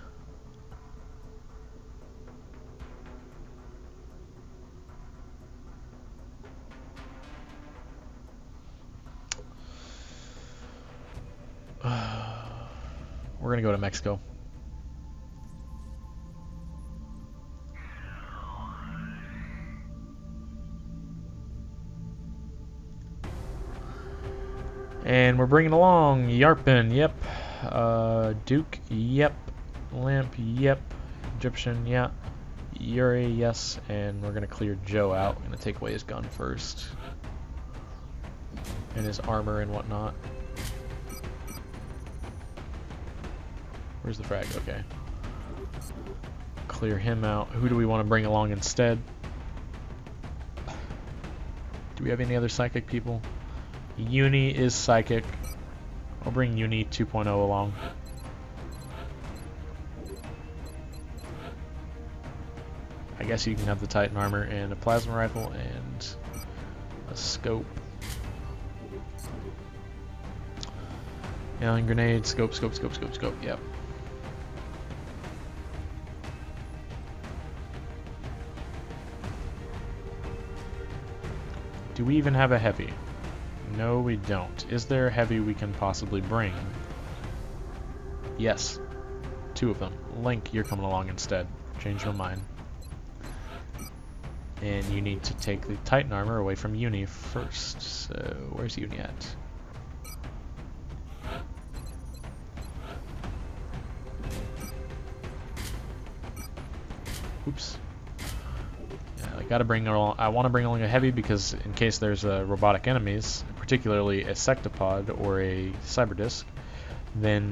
Speaker 1: We're going to go to Mexico. And we're bringing along Yarpin, yep. Duke, yep. Lamp, yep. Egyptian, yeah. Yuri, yes. And we're going to clear Joe out. We're going to take away his gun first. And his armor and whatnot. Where's the frag? Okay. Clear him out. Who do we want to bring along instead? Do we have any other psychic people? Uni is psychic. I'll bring Uni 2.0 along. I guess you can have the Titan armor and a plasma rifle and a scope. Alien grenade, scope, scope, scope, scope, scope, yep. Do we even have a heavy? No, we don't. Is there a heavy we can possibly bring? Yes. 2 of them. Link, you're coming along instead. Change my mind. And you need to take the Titan armor away from Uni first. So, where's Uni at? Oops. I gotta bring along. I want to bring along a heavy because in case there's robotic enemies, particularly a sectopod or a cyber disc, then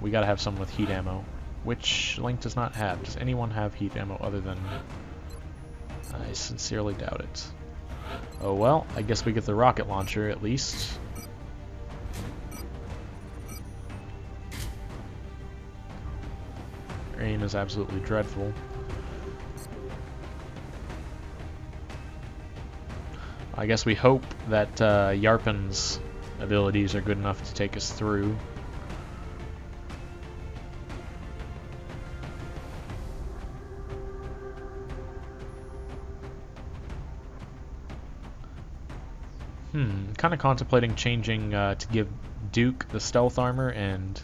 Speaker 1: we gotta have someone with heat ammo, which Link does not have. Does anyone have heat ammo other than? I sincerely doubt it. Oh well, I guess we get the rocket launcher at least. Aim is absolutely dreadful. I guess we hope that Yarpin's abilities are good enough to take us through. Kind of contemplating changing to give Duke the stealth armor and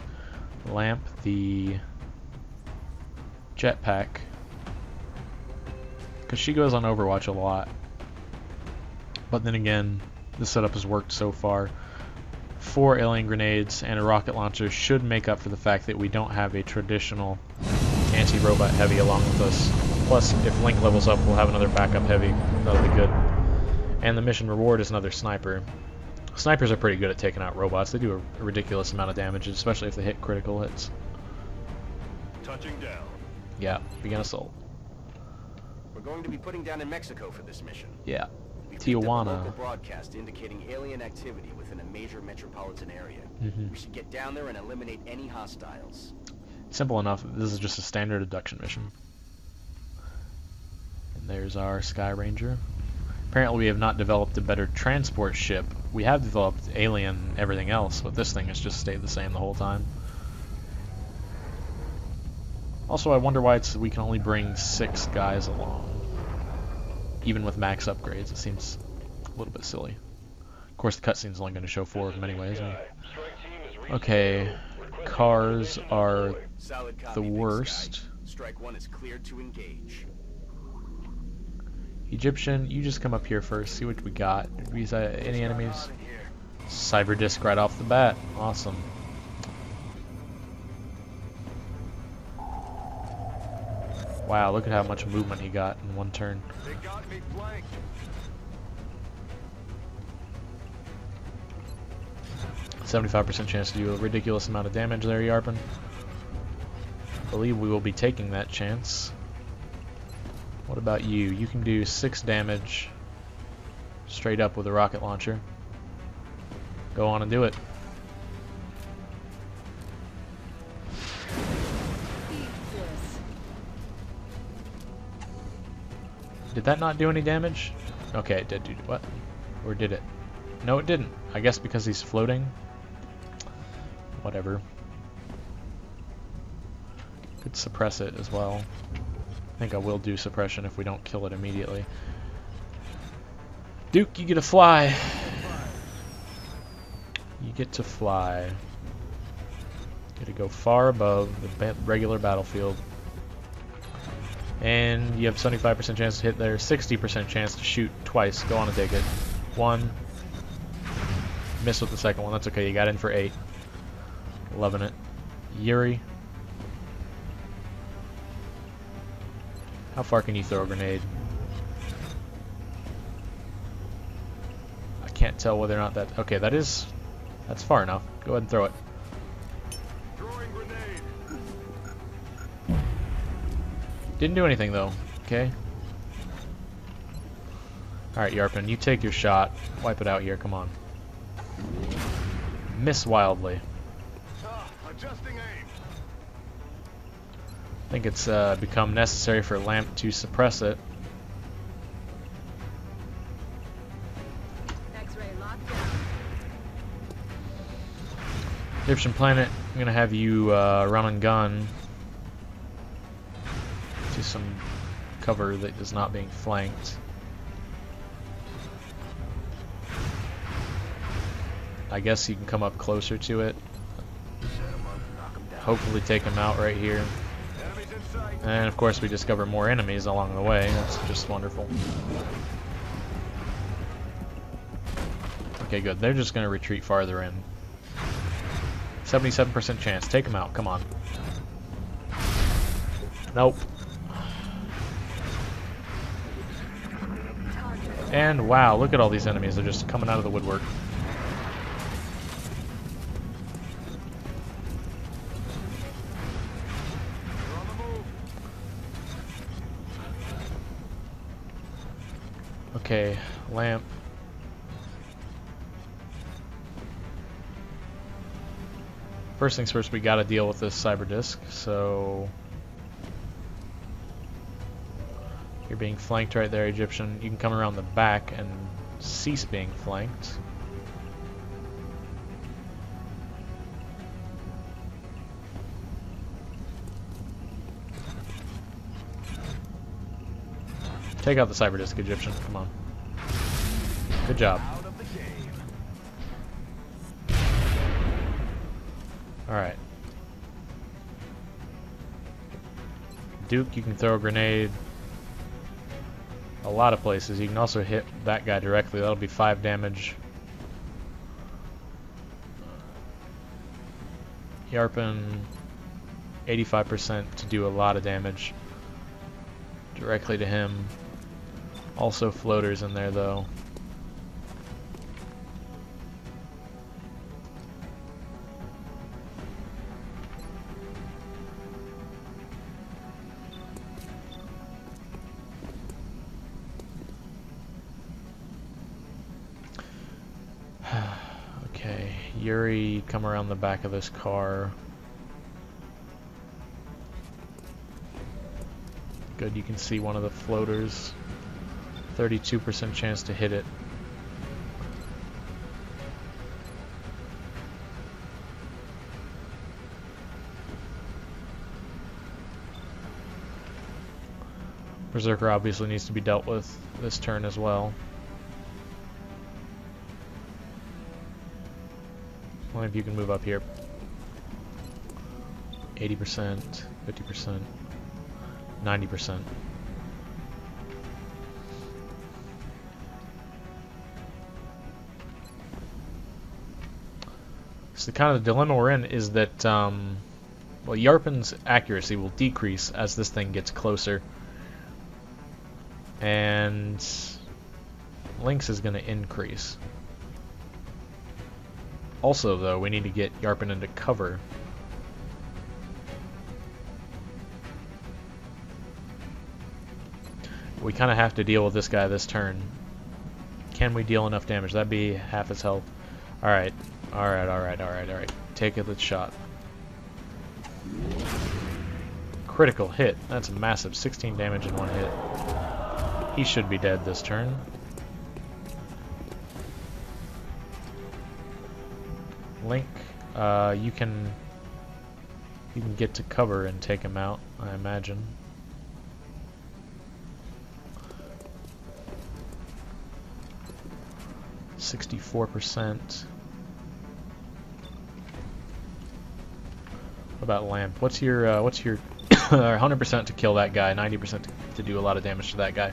Speaker 1: Lamp the jetpack, because she goes on Overwatch a lot. But then again, the setup has worked so far. 4 alien grenades and a rocket launcher should make up for the fact that we don't have a traditional anti-robot heavy along with us. Plus, if Link levels up, we'll have another backup heavy. That'll be good. And the mission reward is another sniper. Snipers are pretty good at taking out robots. They do a ridiculous amount of damage, especially if they hit critical hits.
Speaker 4: Touching down.
Speaker 1: Yeah, begin assault.
Speaker 5: We're going to be putting down in Mexico for this mission.
Speaker 1: Yeah.
Speaker 5: We picked up a
Speaker 1: Tijuana.
Speaker 5: local broadcast indicating alien activity within a major metropolitan area. We should get down there and eliminate any hostiles.
Speaker 1: Simple enough. This is just a standard abduction mission. And there's our Sky Ranger. Apparently we have not developed a better transport ship. We have developed alien everything else, but this thing has just stayed the same the whole time. Also, I wonder why we can only bring 6 guys along. Even with max upgrades, it seems a little bit silly. Of course, the cutscene's only going to show 4 of them anyways. Okay, cars are the worst.
Speaker 5: Strike 1 is cleared to engage.
Speaker 1: Egyptian, you just come up here first, see what we got. Did we see any enemies? Cyber disc right off the bat. Awesome. Wow, look at how much movement he got in one turn.
Speaker 4: They got me flanked.
Speaker 1: 75% chance to do a ridiculous amount of damage there, Yarpin. I believe we will be taking that chance. What about you? You can do 6 damage straight up with a rocket launcher. Go on and do it. Did that not do any damage? Okay, it did do what? Or did it? No, it didn't. I guess because he's floating. Whatever. Could suppress it as well. I think I will do suppression if we don't kill it immediately. Duke, you get to fly. You get to fly. Get to go far above the regular battlefield. And you have 75% chance to hit there, 60% chance to shoot twice. Go on and take it. 1. Missed with the second one. That's okay. You got in for 8. Loving it. Yuri. How far can you throw a grenade? I can't tell whether or not that... Okay, that's far enough. Go ahead and throw it.
Speaker 4: Throwing grenade.
Speaker 1: Didn't do anything though. Okay. Alright, Yarpin, you take your shot. Wipe it out here. Come on. Miss wildly.
Speaker 4: Adjusting aim.
Speaker 1: I think it's become necessary for Lamp to suppress it.
Speaker 7: X-ray locked down.
Speaker 1: Egyptian Planet, I'm going to have you run and gun to some cover that is not being flanked. I guess you can come up closer to it. Hopefully take him out right here. And of course we discover more enemies along the way. That's just wonderful. Okay, good. They're just going to retreat farther in. 77% chance. Take him out. Come on. Nope. And wow, look at all these enemies. They're just coming out of the woodwork. Okay, Lamp. First things first, we gotta deal with this cyber disk, so you're being flanked right there, Egyptian. You can come around the back and cease being flanked. Take out the cyber disk, Egyptian. Come on. Good job. Alright. Duke, you can throw a grenade a lot of places. You can also hit that guy directly. That'll be 5 damage. Yarpin, 85% to do a lot of damage directly to him. Also floaters in there though. Okay, Yuri, come around the back of this car. Good, you can see one of the floaters. 32% chance to hit it. Berserker obviously needs to be dealt with this turn as well. Only if you can move up here. 80%, 50%, 90%. So the kind of dilemma we're in is that Well, Yarpen's accuracy will decrease as this thing gets closer. And Lynx is going to increase. Also, though, we need to get Yarpen into cover. We kind of have to deal with this guy this turn. Can we deal enough damage? That'd be half his health. Alright. Alright. Take it, shot. Critical hit. That's massive. 16 damage in one hit. He should be dead this turn. Link, you can get to cover and take him out, I imagine. %. What about Lamp? What's your 100% to kill that guy, 90% to do a lot of damage to that guy.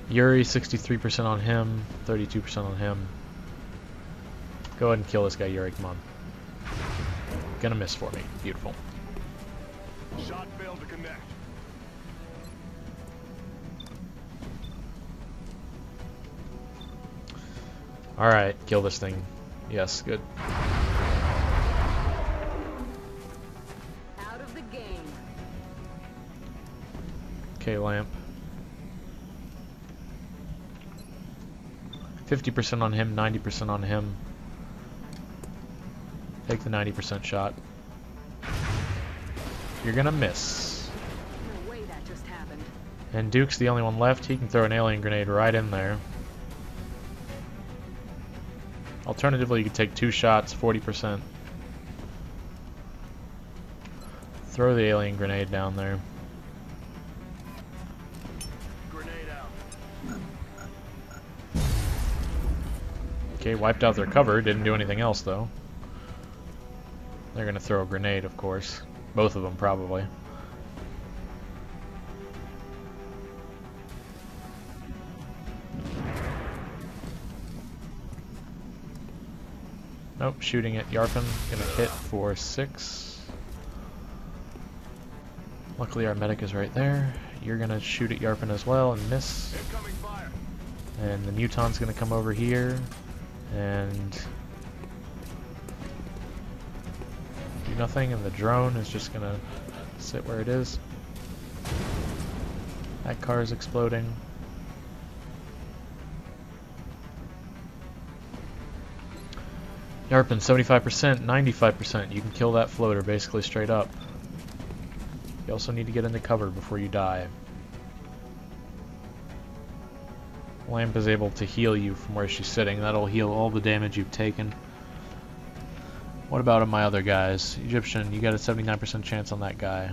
Speaker 1: Yuri, 63% on him, 32% on him. Go ahead and kill this guy, Yuri, come on. Gonna miss for me. Beautiful.
Speaker 4: Shot failed to connect.
Speaker 1: Alright, kill this thing. Yes, good.
Speaker 7: Out of the game.
Speaker 1: Okay, Lamp. 50% on him, 90% on him. Take the 90% shot. You're gonna miss.
Speaker 7: No way that just happened.
Speaker 1: And Duke's the only one left. He can throw an alien grenade right in there. Alternatively, you could take 2 shots, 40%. Throw the alien grenade down there.
Speaker 4: Grenade out.
Speaker 1: Okay, wiped out their cover. Didn't do anything else, though. They're gonna throw a grenade, of course. Both of them, probably. Nope, shooting at Yarpen. Gonna hit for 6. Luckily our medic is right there. You're gonna shoot at Yarpen as well and miss.
Speaker 4: Incoming fire.
Speaker 1: And the Muton's gonna come over here and do nothing, and the drone is just gonna sit where it is. That car is exploding. Yarpen, 75%, 95%. You can kill that floater basically straight up. You also need to get into cover before you die. Lamp is able to heal you from where she's sitting. That'll heal all the damage you've taken. What about my other guys? Egyptian, you got a 79% chance on that guy.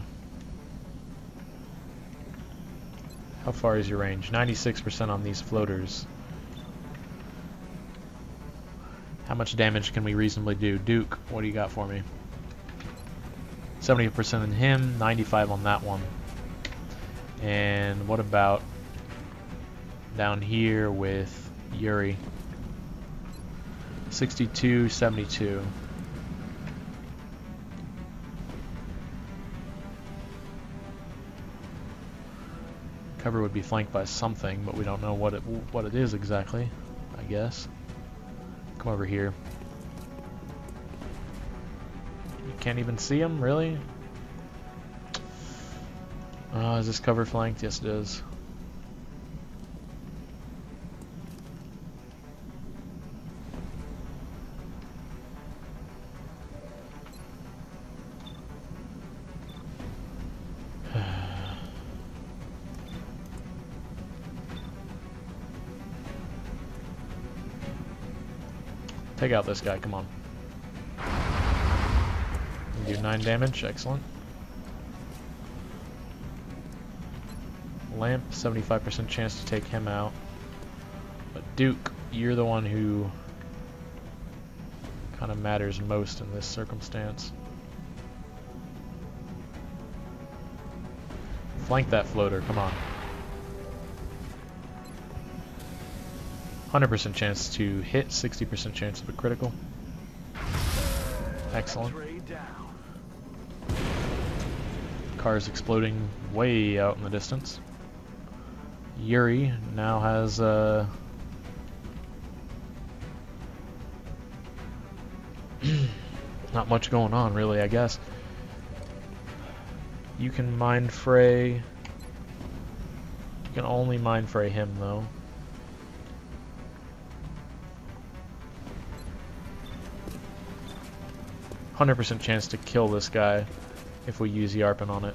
Speaker 1: How far is your range? 96% on these floaters. How much damage can we reasonably do? Duke, what do you got for me? 70% on him, 95 on that one. And what about down here with Yuri? 62, 72. Cover would be flanked by something, but we don't know what it is exactly, I guess. Come over here. You can't even see him, really? Is this cover flanked? Yes, it is. Take out this guy, come on. You do 9 damage, excellent. Lamp, 75% chance to take him out. But Duke, you're the one who kind of matters most in this circumstance. Flank that floater, come on. 100% chance to hit, 60% chance of a critical. Excellent.
Speaker 4: Tray down.
Speaker 1: Cars exploding way out in the distance. Yuri now has not much going on really, I guess. You can mind fray. You can only mind fray him though. %100% chance to kill this guy if we use Yarpin on it.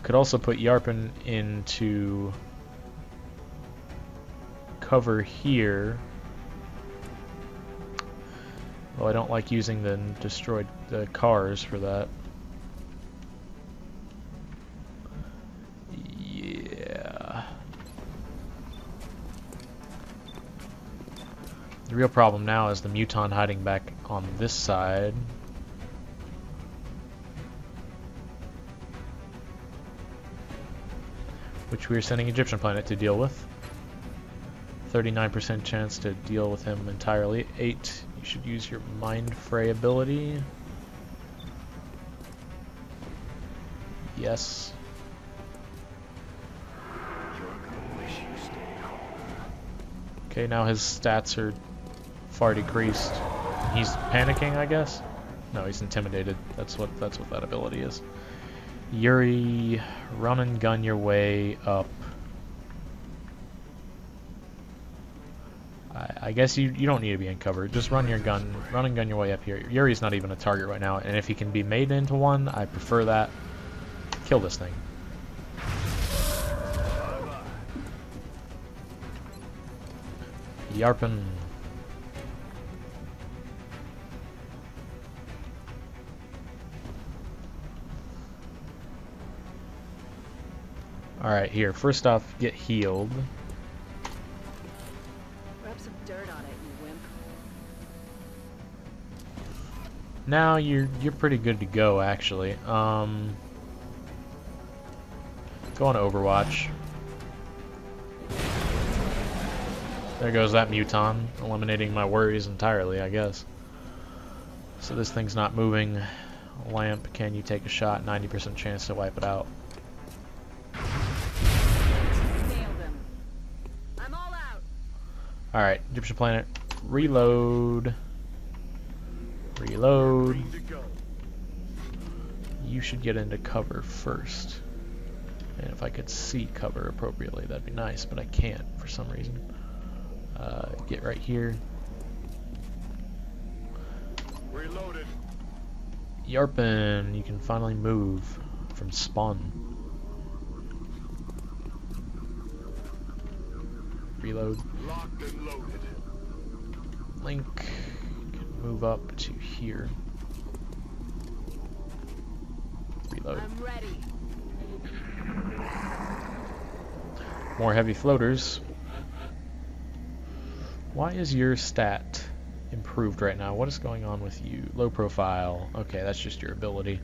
Speaker 1: Could also put Yarpin into cover here. Well, I don't like using the destroyed cars for that. Yeah. The real problem now is the Muton hiding back on this side. Which we are sending Egyptian Planet to deal with. 39% chance to deal with him entirely. 8, you should use your Mind Fray ability. Yes. Okay, now his stats are far decreased. He's panicking, I guess? No, he's intimidated. That's what that ability is. Yuri, run and gun your way up. I guess you don't need to be in cover. Just run and gun your way up here. Yuri's not even a target right now, and if he can be made into one, I prefer that. Kill this thing. Yarpin. Alright, here. First off, get healed.
Speaker 7: Rub some dirt on it, you wimp.
Speaker 1: Now you're pretty good to go, actually. Go on Overwatch. There goes that Muton, eliminating my worries entirely, I guess. So this thing's not moving. Lamp, can you take a shot? 90% chance to wipe it out.
Speaker 7: Nailed him. I'm all out.
Speaker 1: Alright, Egyptian Planet, reload. Reload. You should get into cover first. And if I could see cover appropriately, that'd be nice, but I can't for some reason. Get right here.
Speaker 4: Reloaded.
Speaker 1: Yarpin, you can finally move from spawn. Reload.
Speaker 4: Locked and loaded.
Speaker 1: Link can move up to here. Reload.
Speaker 7: I'm ready.
Speaker 1: More heavy floaters. Why is your stat improved right now? What is going on with you? Low profile. Okay, that's just your ability.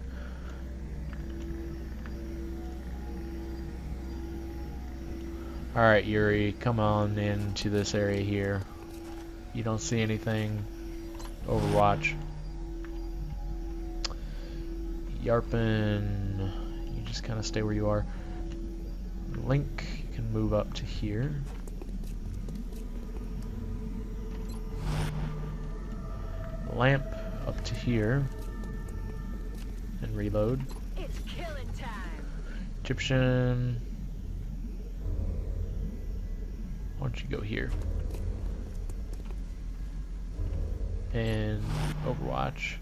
Speaker 1: Alright, Yuri, come on into this area here. You don't see anything. Overwatch. Yarpin, you just kind of stay where you are. Link, you can move up to here. Lamp up to here. And reload.
Speaker 7: It's killing time.
Speaker 1: Egyptian. Why don't you go here? And Overwatch.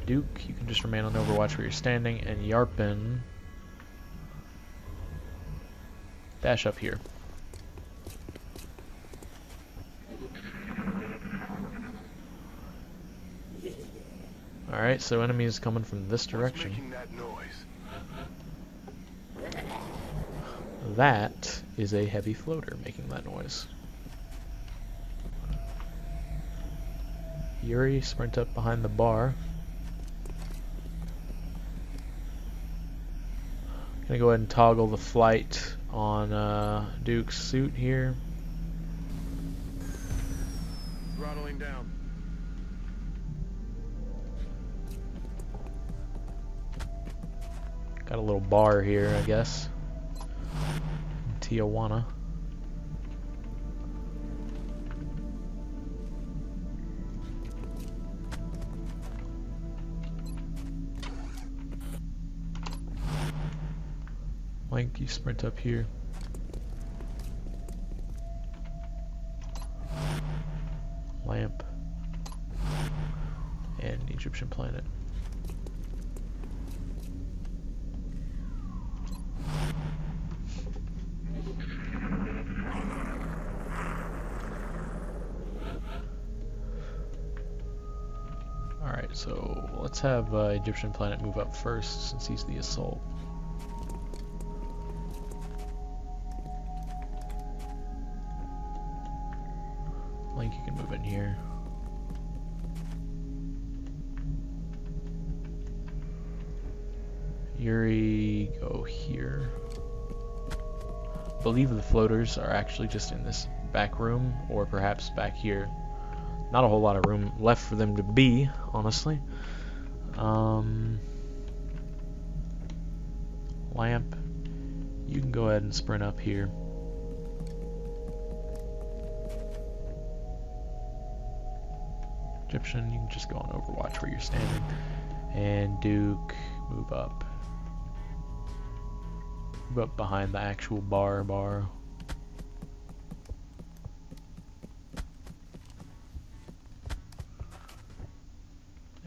Speaker 1: Duke, you can just remain on Overwatch where you're standing, and Yarpin, dash up here. Alright, so enemies coming from this direction.
Speaker 4: Making that noise?
Speaker 1: That is a heavy floater making that noise. Yuri, sprint up behind the bar. Gonna go ahead and toggle the flight on Duke's suit here.
Speaker 4: Throttling down.
Speaker 1: Got a little bar here, I guess. Tijuana. Link, you sprint up here. Lamp. And Egyptian planet. Alright, so let's have Egyptian planet move up first since he's the assault. Link, you can move in here. Yuri, go here. I believe the floaters are actually just in this back room, or perhaps back here. Not a whole lot of room left for them to be, honestly. Lamp, you can go ahead and sprint up here. Egyptian, you can just go on Overwatch where you're standing. And Duke, move up. Move up behind the actual bar.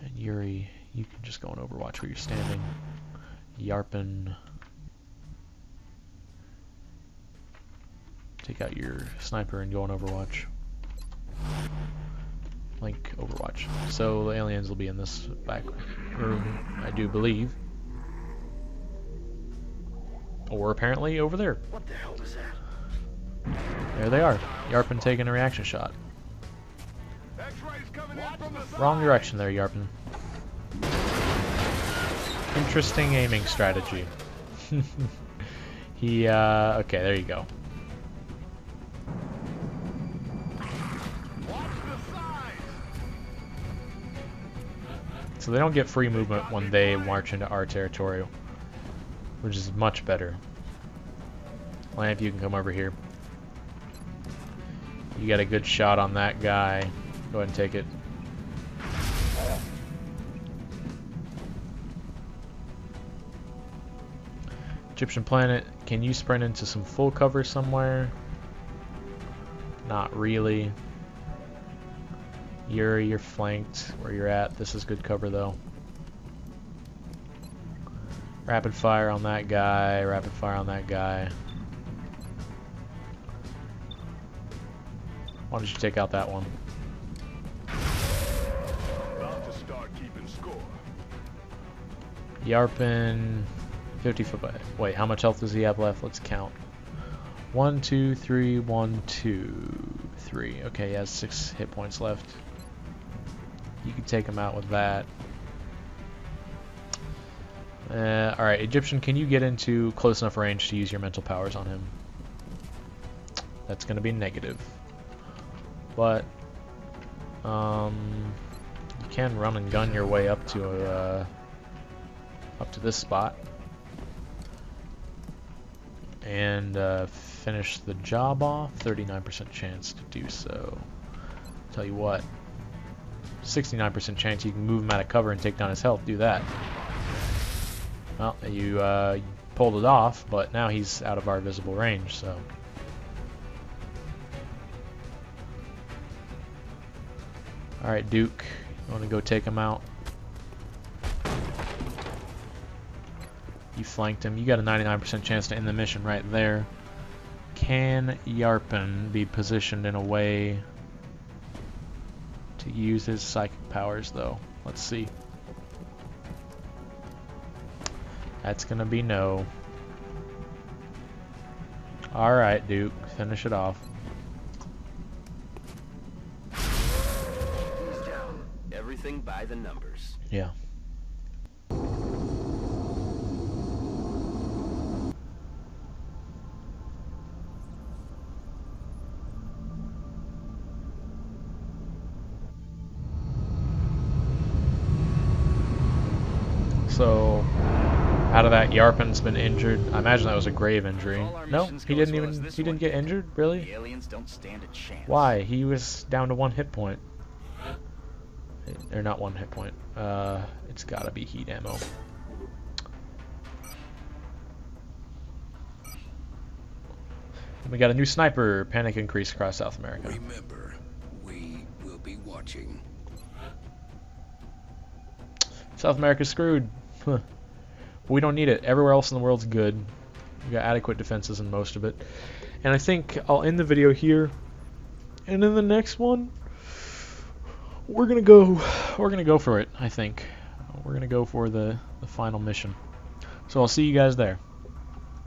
Speaker 1: And Yuri, you can just go on Overwatch where you're standing. Yarpin, take out your sniper and go on Overwatch. Link, Overwatch. So the aliens will be in this back room, I do believe. Or apparently over there.
Speaker 5: What the hell was that?
Speaker 1: There they are. Yarpin taking a reaction shot. Wrong direction there, Yarpin. Interesting aiming strategy. He, okay, there you go. So they don't get free movement when they march into our territory, which is much better. Lamp, you can come over here. You got a good shot on that guy. Go ahead and take it. Egyptian planet, can you sprint into some full cover somewhere? Not really. Yuri, you're flanked where you're at. This is good cover though. Rapid fire on that guy, rapid fire on that guy. Why don't you take out that one?
Speaker 4: About to start keeping score.
Speaker 1: Yarpin, 50 foot by. Wait, how much health does he have left? Let's count. 1, 2, 3, 1, 2, 3. Okay, he has 6 hit points left. You can take him out with that. Alright, Egyptian, can you get into close enough range to use your mental powers on him? That's going to be negative. But, you can run and gun your way up to this spot. And finish the job off. 39% chance to do so. Tell you what. 69% chance you can move him out of cover and take down his health. Do that. Well, you pulled it off, but now he's out of our visible range, so. Alright, Duke, you want to go take him out? You flanked him. You got a 99% chance to end the mission right there. Can Yarpin be positioned in a way to use his psychic powers, though? Let's see. That's gonna be no. Alright, Duke, finish it off.
Speaker 5: He's down. Everything by the numbers.
Speaker 1: Yeah. So Out of that, Yarpen's been injured. I imagine that was a grave injury. No, he didn't get injured, really?
Speaker 5: The aliens don't stand a chance.
Speaker 1: Why? He was down to 1 hit point. Or not 1 hit point. It's gotta be heat ammo. We got a new sniper. Panic increased across South America.
Speaker 3: Remember, we will be watching.
Speaker 1: South America's screwed. Huh. But we don't need it. Everywhere else in the world's good. We got adequate defenses in most of it. And I think I'll end the video here. And in the next one, we're gonna go for it. I think we're gonna go for the final mission. So I'll see you guys there.